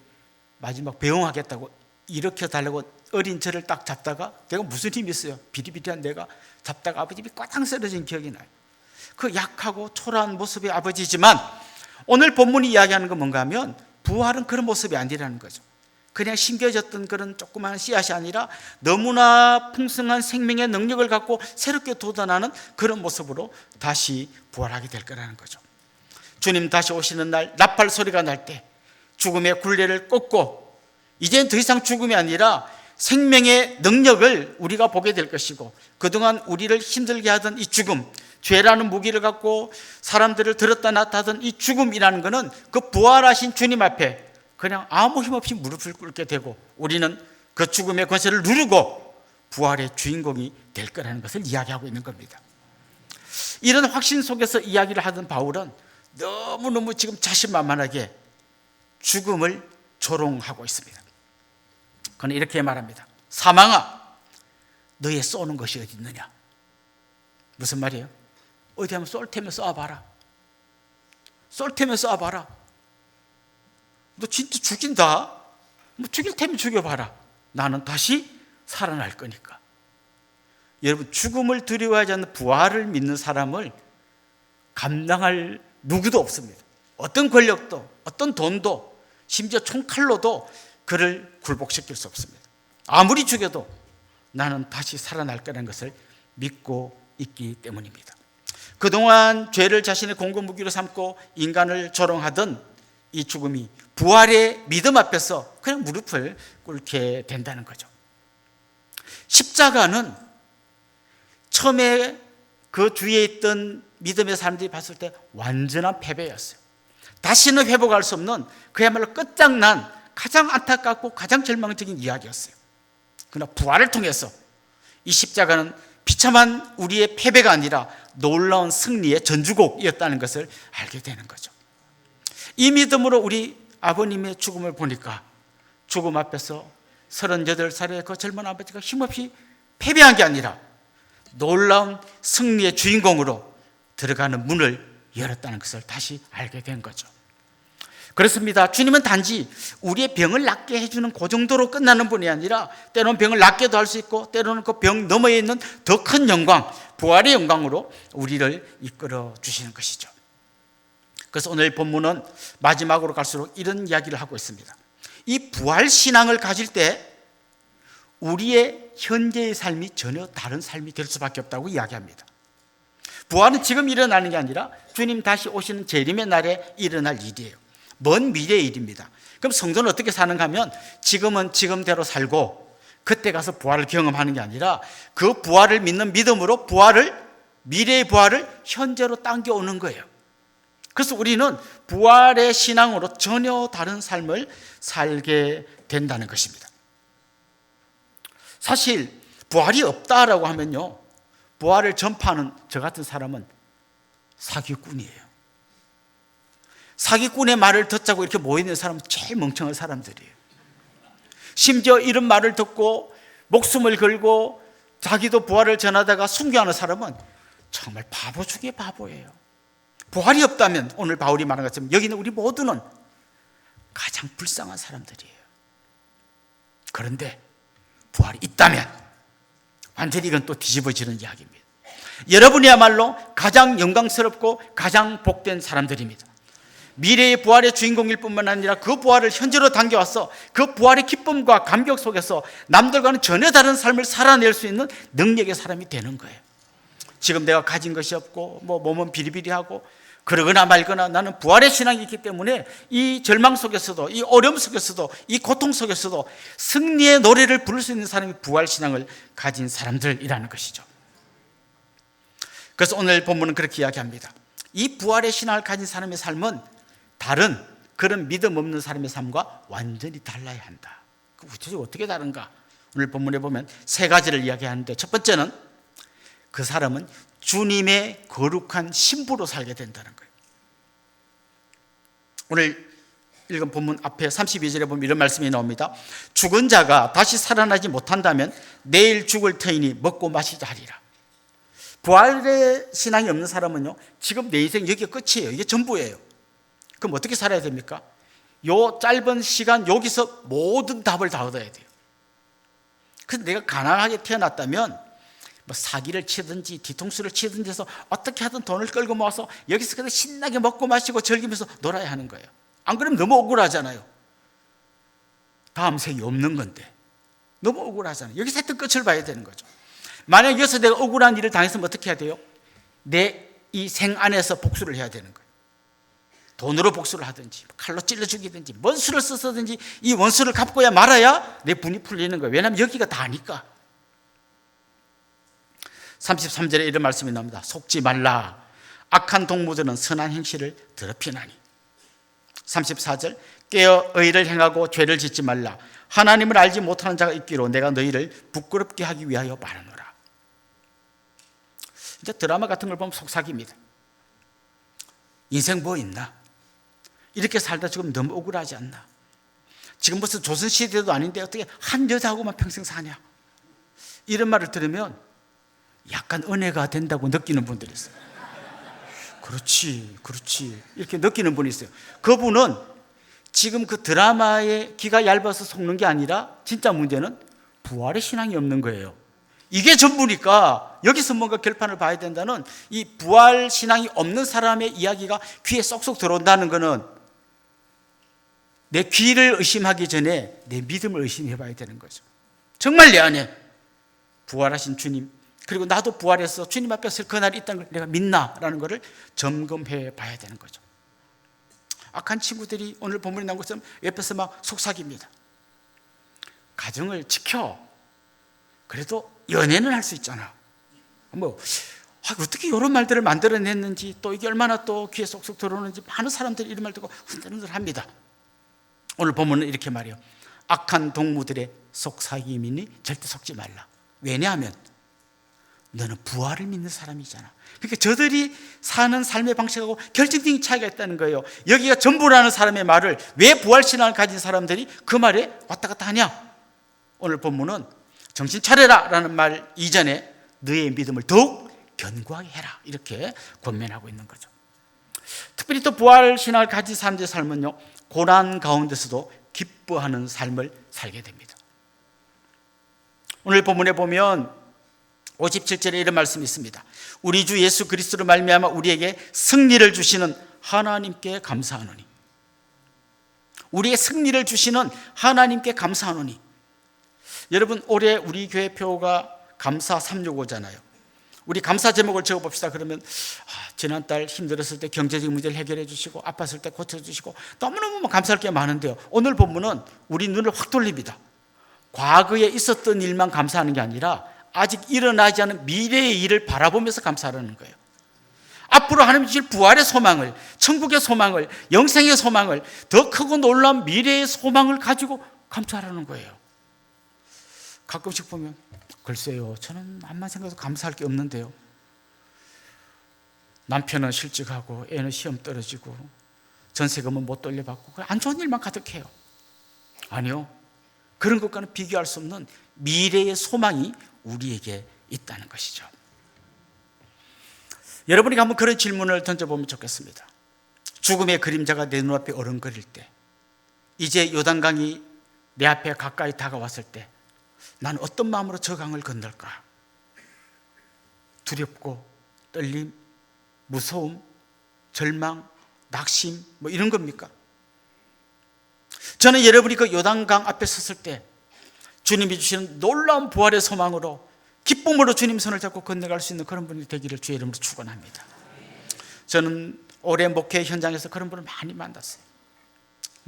마지막 배웅하겠다고 일으켜 달라고 어린 저를 딱 잡다가 내가 무슨 힘이 있어요? 비리비리한 내가 잡다가 아버님이 꽈당 쓰러진 기억이 나요. 그 약하고 초라한 모습의 아버지지만 오늘 본문이 이야기하는 건 뭔가 하면 부활은 그런 모습이 아니라는 거죠. 그냥 심겨졌던 그런 조그마한 씨앗이 아니라 너무나 풍성한 생명의 능력을 갖고 새롭게 돋아나는 그런 모습으로 다시 부활하게 될 거라는 거죠. 주님 다시 오시는 날 나팔 소리가 날 때 죽음의 굴레를 꺾고 이제는 더 이상 죽음이 아니라 생명의 능력을 우리가 보게 될 것이고, 그동안 우리를 힘들게 하던 이 죽음, 죄라는 무기를 갖고 사람들을 들었다 놨다 하던 이 죽음이라는 것은 그 부활하신 주님 앞에 그냥 아무 힘없이 무릎을 꿇게 되고 우리는 그 죽음의 권세를 누르고 부활의 주인공이 될 거라는 것을 이야기하고 있는 겁니다. 이런 확신 속에서 이야기를 하던 바울은 너무너무 지금 자신만만하게 죽음을 조롱하고 있습니다. 그는 이렇게 말합니다. 사망아, 너의 쏘는 것이 어디 있느냐? 무슨 말이에요? 어디 한번 쏠 테면 쏴봐라. 쏠 테면 쏴봐라. 너 진짜 죽인다? 뭐 죽일 테면 죽여봐라. 나는 다시 살아날 거니까. 여러분, 죽음을 두려워하지 않는 부활을 믿는 사람을 감당할 누구도 없습니다. 어떤 권력도, 어떤 돈도, 심지어 총칼로도 그를 굴복시킬 수 없습니다. 아무리 죽여도 나는 다시 살아날 거라는 것을 믿고 있기 때문입니다. 그동안 죄를 자신의 공급무기로 삼고 인간을 조롱하던 이 죽음이 부활의 믿음 앞에서 그냥 무릎을 꿇게 된다는 거죠. 십자가는 처음에 그 주위에 있던 믿음의 사람들이 봤을 때 완전한 패배였어요. 다시는 회복할 수 없는 그야말로 끝장난 가장 안타깝고 가장 절망적인 이야기였어요. 그러나 부활을 통해서 이 십자가는 비참한 우리의 패배가 아니라 놀라운 승리의 전주곡이었다는 것을 알게 되는 거죠. 이 믿음으로 우리 아버님의 죽음을 보니까 죽음 앞에서 38살의 그 젊은 아버지가 힘없이 패배한 게 아니라 놀라운 승리의 주인공으로 들어가는 문을 열었다는 것을 다시 알게 된 거죠. 그렇습니다. 주님은 단지 우리의 병을 낫게 해주는 그 정도로 끝나는 분이 아니라 때로는 병을 낫게도 할 수 있고 때로는 그 병 너머에 있는 더 큰 영광, 부활의 영광으로 우리를 이끌어 주시는 것이죠. 그래서 오늘 본문은 마지막으로 갈수록 이런 이야기를 하고 있습니다. 이 부활 신앙을 가질 때 우리의 현재의 삶이 전혀 다른 삶이 될 수밖에 없다고 이야기합니다. 부활은 지금 일어나는 게 아니라 주님 다시 오시는 재림의 날에 일어날 일이에요. 먼 미래의 일입니다. 그럼 성도는 어떻게 사는가 하면 지금은 지금대로 살고 그때 가서 부활을 경험하는 게 아니라 그 부활을 믿는 믿음으로 미래의 부활을 현재로 당겨오는 거예요. 그래서 우리는 부활의 신앙으로 전혀 다른 삶을 살게 된다는 것입니다. 사실 부활이 없다라고 하면요, 부활을 전파하는 저 같은 사람은 사기꾼이에요. 사기꾼의 말을 듣자고 이렇게 모이는 사람은 제일 멍청한 사람들이에요. 심지어 이런 말을 듣고 목숨을 걸고 자기도 부활을 전하다가 순교하는 사람은 정말 바보 중에 바보예요. 부활이 없다면 오늘 바울이 말한 것처럼 여기는 우리 모두는 가장 불쌍한 사람들이에요. 그런데 부활이 있다면 완전히 이건 또 뒤집어지는 이야기입니다. 여러분이야말로 가장 영광스럽고 가장 복된 사람들입니다. 미래의 부활의 주인공일 뿐만 아니라 그 부활을 현재로 당겨와서 그 부활의 기쁨과 감격 속에서 남들과는 전혀 다른 삶을 살아낼 수 있는 능력의 사람이 되는 거예요. 지금 내가 가진 것이 없고 몸은 비리비리하고 그러거나 말거나 나는 부활의 신앙이 있기 때문에 이 절망 속에서도 이 어려움 속에서도 이 고통 속에서도 승리의 노래를 부를 수 있는 사람이 부활 신앙을 가진 사람들이라는 것이죠. 그래서 오늘 본문은 그렇게 이야기합니다. 이 부활의 신앙을 가진 사람의 삶은 다른 그런 믿음 없는 사람의 삶과 완전히 달라야 한다. 구체적으로 어떻게 다른가? 오늘 본문에 보면 세 가지를 이야기하는데 첫 번째는 그 사람은 주님의 거룩한 신부로 살게 된다는 거예요. 오늘 읽은 본문 앞에 32절에 보면 이런 말씀이 나옵니다. 죽은 자가 다시 살아나지 못한다면 내일 죽을 터이니 먹고 마시자 하리라. 부활의 신앙이 없는 사람은요, 지금 내 인생 여기가 끝이에요. 이게 전부예요. 그럼 어떻게 살아야 됩니까? 요 짧은 시간 여기서 모든 답을 다 얻어야 돼요. 그래서 내가 가난하게 태어났다면 뭐 사기를 치든지 뒤통수를 치든지 해서 어떻게 하든 돈을 끌고 모아서 여기서 그냥 신나게 먹고 마시고 즐기면서 놀아야 하는 거예요. 안 그러면 너무 억울하잖아요. 다음 생이 없는 건데 너무 억울하잖아요. 여기서 하여튼 끝을 봐야 되는 거죠. 만약 여기서 내가 억울한 일을 당했으면 어떻게 해야 돼요? 내 이 생 안에서 복수를 해야 되는 거예요. 돈으로 복수를 하든지 칼로 찔러 죽이든지 뭔 수를 써서든지 이 원수를 갚고야 말아야 내 분이 풀리는 거예요. 왜냐하면 여기가 다니까. 33절에 이런 말씀이 나옵니다. 속지 말라. 악한 동무들은 선한 행실을 더럽히나니. 34절 깨어 의를 행하고 죄를 짓지 말라. 하나님을 알지 못하는 자가 있기로 내가 너희를 부끄럽게 하기 위하여 말하노라. 이제 드라마 같은 걸 보면 속삭입니다. 인생 뭐 있나? 이렇게 살다 지금 너무 억울하지 않나? 지금 무슨 조선시대도 아닌데 어떻게 한 여자하고만 평생 사냐? 이런 말을 들으면 약간 은혜가 된다고 느끼는 분들이 있어요. 그렇지 이렇게 느끼는 분이 있어요. 그분은 지금 그 드라마에 기가 얇아서 속는 게 아니라 진짜 문제는 부활의 신앙이 없는 거예요. 이게 전부니까 여기서 뭔가 결판을 봐야 된다는 이 부활 신앙이 없는 사람의 이야기가 귀에 쏙쏙 들어온다는 것은 내 귀를 의심하기 전에 내 믿음을 의심해 봐야 되는 거죠. 정말 내 안에 부활하신 주님, 그리고 나도 부활해서 주님 앞에 설 그날이 있다는 걸 내가 믿나라는 것을 점검해 봐야 되는 거죠. 악한 친구들이 오늘 본문에 나온 것처럼 옆에서 막 속삭입니다. 가정을 지켜. 그래도 연애는 할 수 있잖아. 어떻게 이런 말들을 만들어냈는지, 또 이게 얼마나 또 귀에 쏙쏙 들어오는지 많은 사람들이 이런 말 듣고 흔들흔들합니다. 오늘 본문은 이렇게 말해요. 악한 동무들의 속삭임이니 절대 속지 말라. 왜냐하면 너는 부활을 믿는 사람이잖아. 그러니까 저들이 사는 삶의 방식하고 결정적인 차이가 있다는 거예요. 여기가 전부라는 사람의 말을 왜 부활신앙을 가진 사람들이 그 말에 왔다 갔다 하냐? 오늘 본문은 정신 차려라 라는 말 이전에 너의 믿음을 더욱 견고하게 해라, 이렇게 권면하고 있는 거죠. 특별히 또 부활신앙을 가진 사람들의 삶은요, 고난 가운데서도 기뻐하는 삶을 살게 됩니다. 오늘 본문에 보면 57절에 이런 말씀이 있습니다. 우리 주 예수 그리스도로 말미암아 우리에게 승리를 주시는 하나님께 감사하노니. 우리의 승리를 주시는 하나님께 감사하노니. 여러분, 올해 우리 교회 표가 감사 365잖아요. 우리 감사 제목을 적어봅시다. 그러면 지난달 힘들었을 때 경제적 문제를 해결해 주시고, 아팠을 때 고쳐주시고, 너무너무 감사할 게 많은데요, 오늘 본문은 우리 눈을 확 돌립니다. 과거에 있었던 일만 감사하는 게 아니라 아직 일어나지 않은 미래의 일을 바라보면서 감사하는 거예요. 앞으로 하나님 주실 부활의 소망을, 천국의 소망을, 영생의 소망을, 더 크고 놀라운 미래의 소망을 가지고 감사하라는 거예요. 가끔씩 보면 글쎄요, 저는 암만 생각해도 감사할 게 없는데요. 남편은 실직하고 애는 시험 떨어지고 전세금은 못 돌려받고 안 좋은 일만 가득해요. 아니요, 그런 것과는 비교할 수 없는 미래의 소망이 우리에게 있다는 것이죠. 여러분이 한번 그런 질문을 던져보면 좋겠습니다. 죽음의 그림자가 내 눈앞에 어른거릴 때, 이제 요단강이 내 앞에 가까이 다가왔을 때 난 어떤 마음으로 저 강을 건널까? 두렵고 떨림, 무서움, 절망, 낙심, 이런 겁니까? 저는 여러분이 그 요단강 앞에 섰을 때 주님이 주시는 놀라운 부활의 소망으로 기쁨으로 주님 손을 잡고 건너갈 수 있는 그런 분이 되기를 주의 이름으로 축원합니다. 저는 올해 목회 현장에서 그런 분을 많이 만났어요.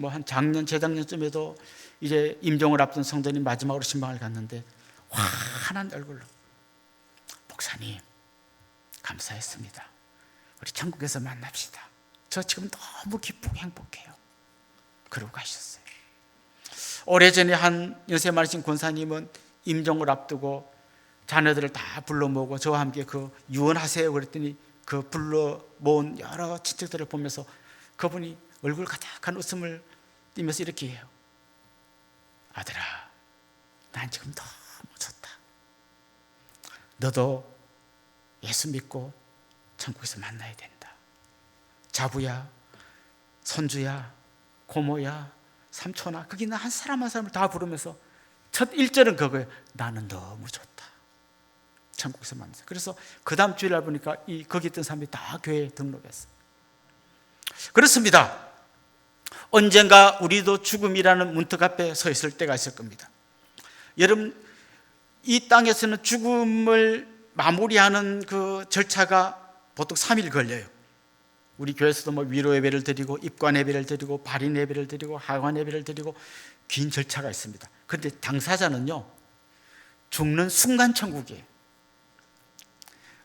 한 작년, 재작년쯤에도 이제 임종을 앞둔 성도님 마지막으로 신방을 갔는데 환한 얼굴로, 목사님 감사했습니다. 우리 천국에서 만납시다. 저 지금 너무 기쁘고 행복해요. 그러고 가셨어요. 오래전에 한 연세 많으신 권사님은 임종을 앞두고 자녀들을 다 불러 모으고 저와 함께 그 유언하세요 그랬더니 그 불러 모은 여러 친척들을 보면서 그분이 얼굴 가득한 웃음을 띠면서 이렇게 해요. 아들아, 난 지금 너무 좋다. 너도 예수 믿고 천국에서 만나야 된다. 자부야, 손주야, 고모야, 삼촌아, 거기 한 사람 한 사람을 다 부르면서 첫 1절은 그거예요. 나는 너무 좋다. 천국에서 만나서. 그래서 그 다음 주일날 보니까 거기 있던 사람들이 다 교회에 등록했어요. 그렇습니다. 언젠가 우리도 죽음이라는 문턱 앞에 서 있을 때가 있을 겁니다. 여러분, 이 땅에서는 죽음을 마무리하는 그 절차가 보통 3일 걸려요. 우리 교회에서도 뭐 위로 예배를 드리고 입관 예배를 드리고 발인 예배를 드리고 하관 예배를 드리고 긴 절차가 있습니다. 그런데 당사자는요, 죽는 순간 천국이에요.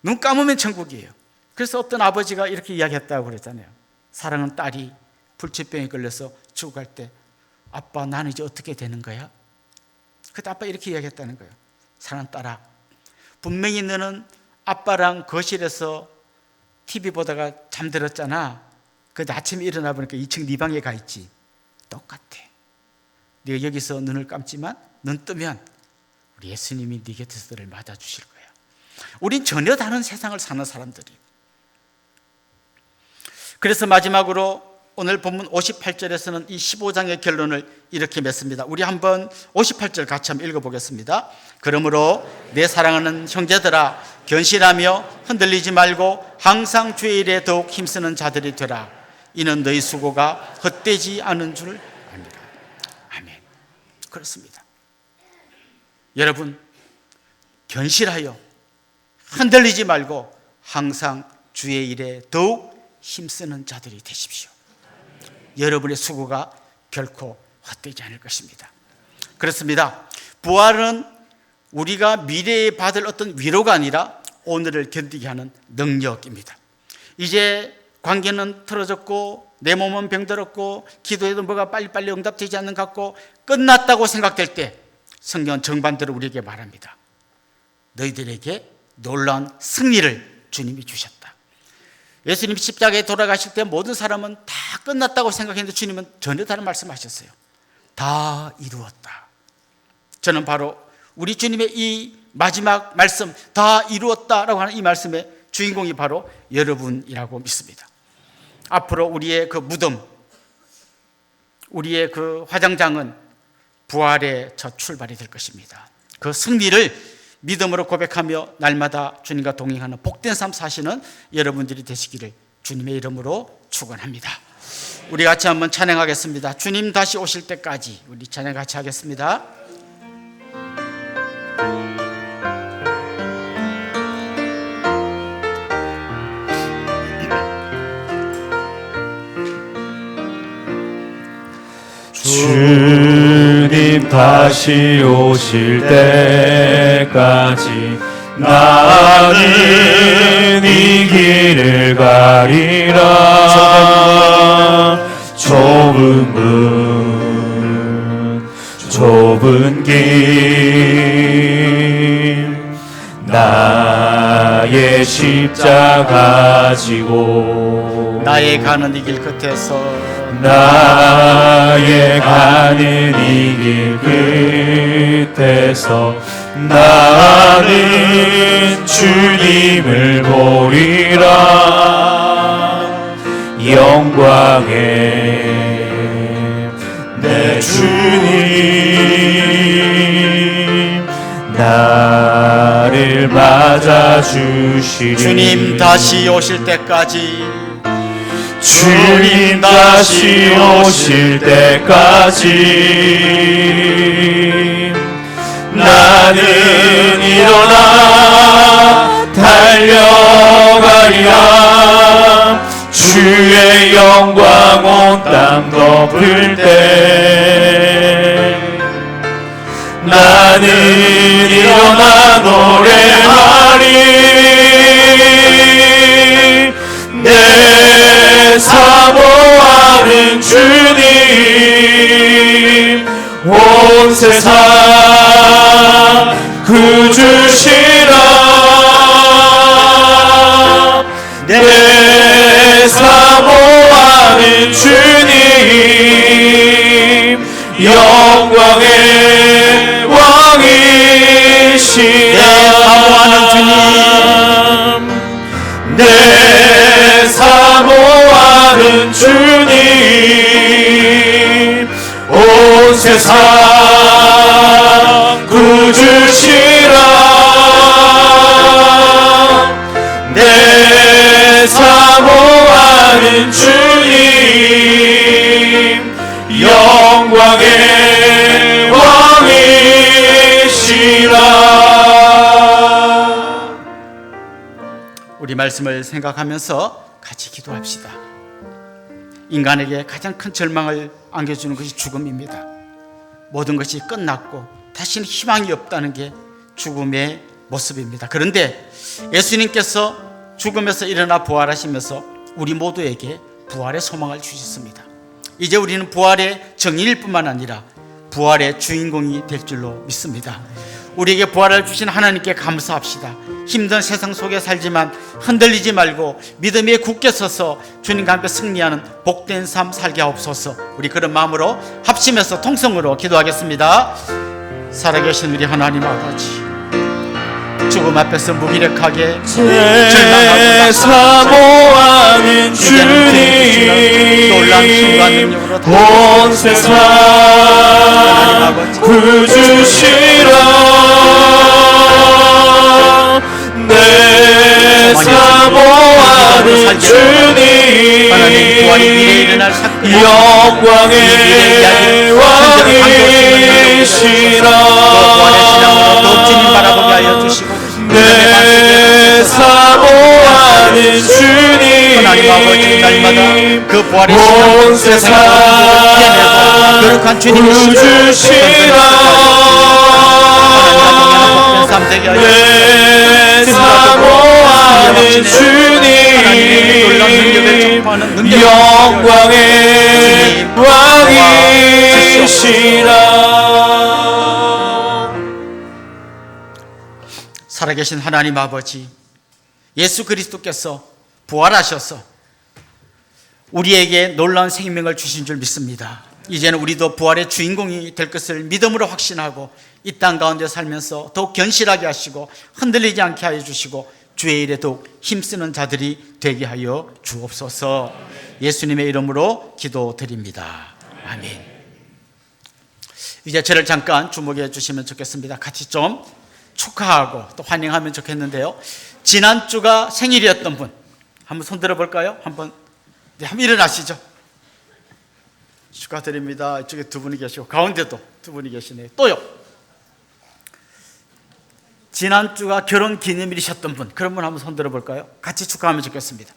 눈 감으면 천국이에요. 그래서 어떤 아버지가 이렇게 이야기했다고 그랬잖아요. 사랑하는 딸이 불치병에 걸려서 죽어갈 때, 아빠 나는 이제 어떻게 되는 거야? 그때 아빠 이렇게 이야기했다는 거예요. 사랑하는 딸아, 분명히 너는 아빠랑 거실에서 TV 보다가 잠들었잖아. 근데 아침에 일어나 보니까 2층 네 방에 가 있지. 똑같아. 네가 여기서 눈을 감지만 눈 뜨면 우리 예수님이 네 곁에서 너를 맞아주실 거야. 우린 전혀 다른 세상을 사는 사람들이에요. 그래서 마지막으로 오늘 본문 58절에서는 이 15장의 결론을 이렇게 맺습니다. 우리 한번 58절 같이 한번 읽어보겠습니다. 그러므로 내 사랑하는 형제들아, 견실하며 흔들리지 말고 항상 주의 일에 더욱 힘쓰는 자들이 되라. 이는 너희 수고가 헛되지 않은 줄 압니다. 아멘. 그렇습니다. 여러분, 견실하여 흔들리지 말고 항상 주의 일에 더욱 힘쓰는 자들이 되십시오. 여러분의 수고가 결코 헛되지 않을 것입니다. 그렇습니다. 부활은 우리가 미래에 받을 어떤 위로가 아니라 오늘을 견디게 하는 능력입니다. 이제 관계는 틀어졌고 내 몸은 병들었고 기도해도 뭐가 빨리빨리 응답되지 않는 것 같고 끝났다고 생각될 때 성경은 정반대로 우리에게 말합니다. 너희들에게 놀라운 승리를 주님이 주셨다. 예수님이 십자가에 돌아가실 때 모든 사람은 다 끝났다고 생각했는데 주님은 전혀 다른 말씀하셨어요. 다 이루었다. 저는 바로 우리 주님의 이 마지막 말씀, 다 이루었다라고 하는 이 말씀의 주인공이 바로 여러분이라고 믿습니다. 앞으로 우리의 그 무덤, 우리의 그 화장장은 부활의 첫 출발이 될 것입니다. 그 승리를 믿음으로 고백하며 날마다 주님과 동행하는 복된 삶 사시는 여러분들이 되시기를 주님의 이름으로 축원합니다. 우리 같이 한번 찬양하겠습니다. 주님 다시 오실 때까지 우리 찬양 같이 하겠습니다. 주님 다시 오실 때까지 나는 이 길을 가리라. 좁은 길 나의 십자가 지고 나의 가는 이 길 끝에서 나의 가는 이 길 끝에서 나는 주님을 보리라. 영광의 내 주님 나를 맞아주시리. 주님 다시 오실 때까지 주님 다시 오실 때까지 나는 일어나 달려가리라. 주의 영광 온 땅 덮을 때 나는 일어나 노래하리. 내 사모하는 주님 온 세상 구주시라. 내 사모하는 주님 영광의 왕이시라. 내 사모하는 주님 세상 구주시라 내 사모하는 주님 영광의 왕이시라. 우리 말씀을 생각하면서 같이 기도합시다. 인간에게 가장 큰 절망을 안겨주는 것이 죽음입니다. 모든 것이 끝났고 다시는 희망이 없다는 게 죽음의 모습입니다. 그런데 예수님께서 죽음에서 일어나 부활하시면서 우리 모두에게 부활의 소망을 주셨습니다. 이제 우리는 부활의 정인일 뿐만 아니라 부활의 주인공이 될 줄로 믿습니다. 우리에게 부활을 주신 하나님께 감사합시다. 힘든 세상 속에 살지만 흔들리지 말고 믿음에 굳게 서서 주님과 함께 승리하는 복된 삶 살게 하옵소서. 우리 그런 마음으로 합심해서 통성으로 기도하겠습니다. 살아계신 우리 하나님 아버지, 죽음 앞에서 무기력하게 제 사모하는 주님 놀라운 힘과 능력으로 온 세상 구주시라 내 사모하는 주님 영광의 왕이시라 내 사모하는 주님 온 세상 구주시라 내 사모하는 주님 영광의 왕이시라. 살아계신 하나님 아버지, 예수 그리스도께서 부활하셔서 우리에게 놀라운 생명을 주신 줄 믿습니다. 이제는 우리도 부활의 주인공이 될 것을 믿음으로 확신하고 이 땅 가운데 살면서 더욱 견실하게 하시고 흔들리지 않게 하여 주시고 주의 일에 더욱 힘쓰는 자들이 되게 하여 주옵소서. 예수님의 이름으로 기도드립니다. 아멘. 이제 저를 잠깐 주목해 주시면 좋겠습니다. 같이 좀 축하하고 또 환영하면 좋겠는데요. 지난주가 생일이었던 분 한번 손 들어볼까요? 한번 일어나시죠. 축하드립니다. 이쪽에 두 분이 계시고 가운데도 두 분이 계시네요. 또요. 지난주가 결혼 기념일이셨던 분, 그런 분 한번 손 들어볼까요? 같이 축하하면 좋겠습니다.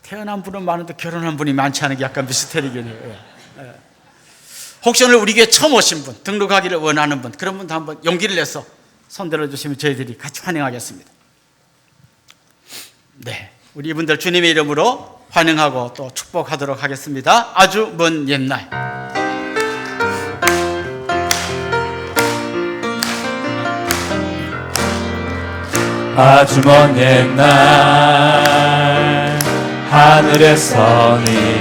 태어난 분은 많은데 결혼한 분이 많지 않은 게 약간 미스테리긴 해요. 혹시 오늘 우리 교회 처음 오신 분, 등록하기를 원하는 분, 그런 분도 한번 용기를 내서 손 들어주시면 저희들이 같이 환영하겠습니다. 네, 우리 이분들 주님의 이름으로 환영하고 또 축복하도록 하겠습니다. 아주 먼 옛날, 아주 먼 옛날 하늘에서는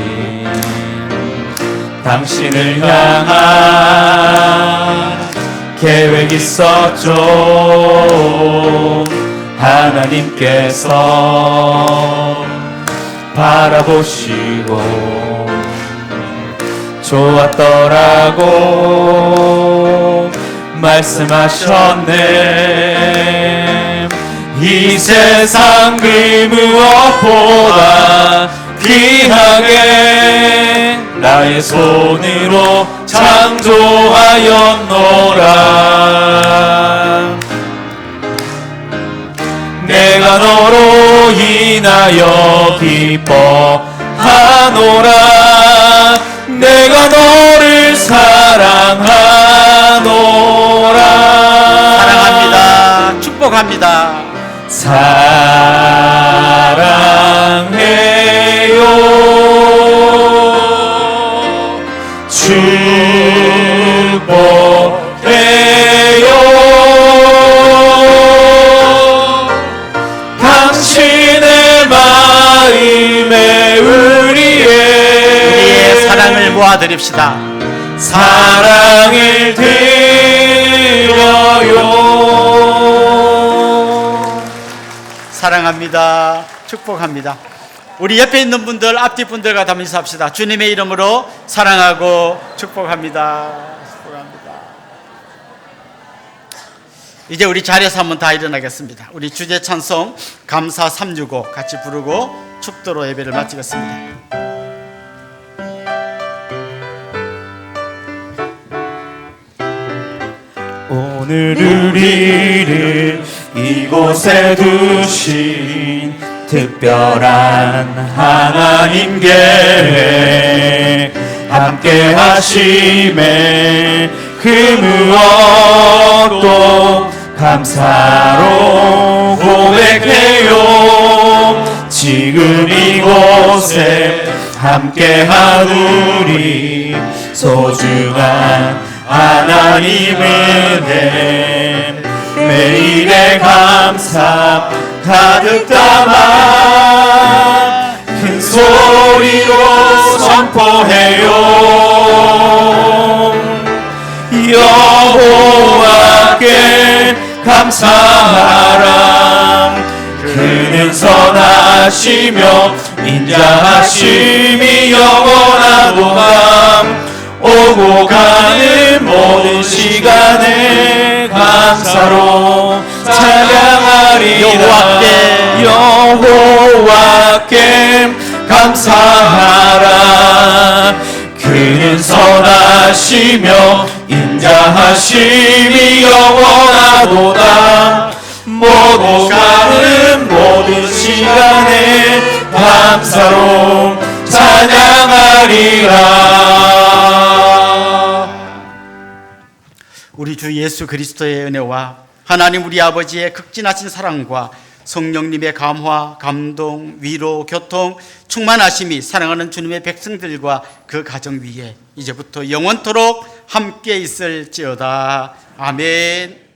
당신을 향한 계획 있었죠. 하나님께서 바라보시고 좋았더라고 말씀하셨네. 이 세상 그 무엇보다 귀하게 나의 손으로 창조하였노라. 내가 너로 인하여 기뻐하노라. 내가 너를 사랑하노라. 사랑합니다. 축복합니다. 사랑해요. 축복해요. 당신의 마음에 우리의 사랑을 모아드립시다. 사랑을 드려요. 사랑합니다. 축복합니다. 우리 옆에 있는 분들, 앞뒤 분들과 다 인사합시다. 주님의 이름으로 사랑하고 축복합니다. 축복합니다. 이제 우리 자리에서 한번 다 일어나겠습니다. 우리 주제 찬송 감사 365 같이 부르고 축도로 예배를 마치겠습니다. 오늘 우리를 이곳에 두신 특별한 하나님 계획 함께 하심에 그 무엇도 감사로 고백해요. 지금 이곳에 함께한 우리 소중한 하나님 은혜 매일의 감사 가득 담아 큰 소리로 선포해요. 여호와께 감사하라. 그는 선하시며 인자하심이 영원하도다. 오고 가는 모든 시간에 감사로 찬양하리라. 여호와께 감사하라. 그는 선하시며 인자하심이 영원하도다. 모두 가는 모든 시간에 감사로 찬양하리라. 우리 주 예수 그리스도의 은혜와 하나님 우리 아버지의 극진하신 사랑과 성령님의 감화, 감동, 위로, 교통, 충만하심이 사랑하는 주님의 백성들과 그 가정 위에 이제부터 영원토록 함께 있을지어다. 아멘.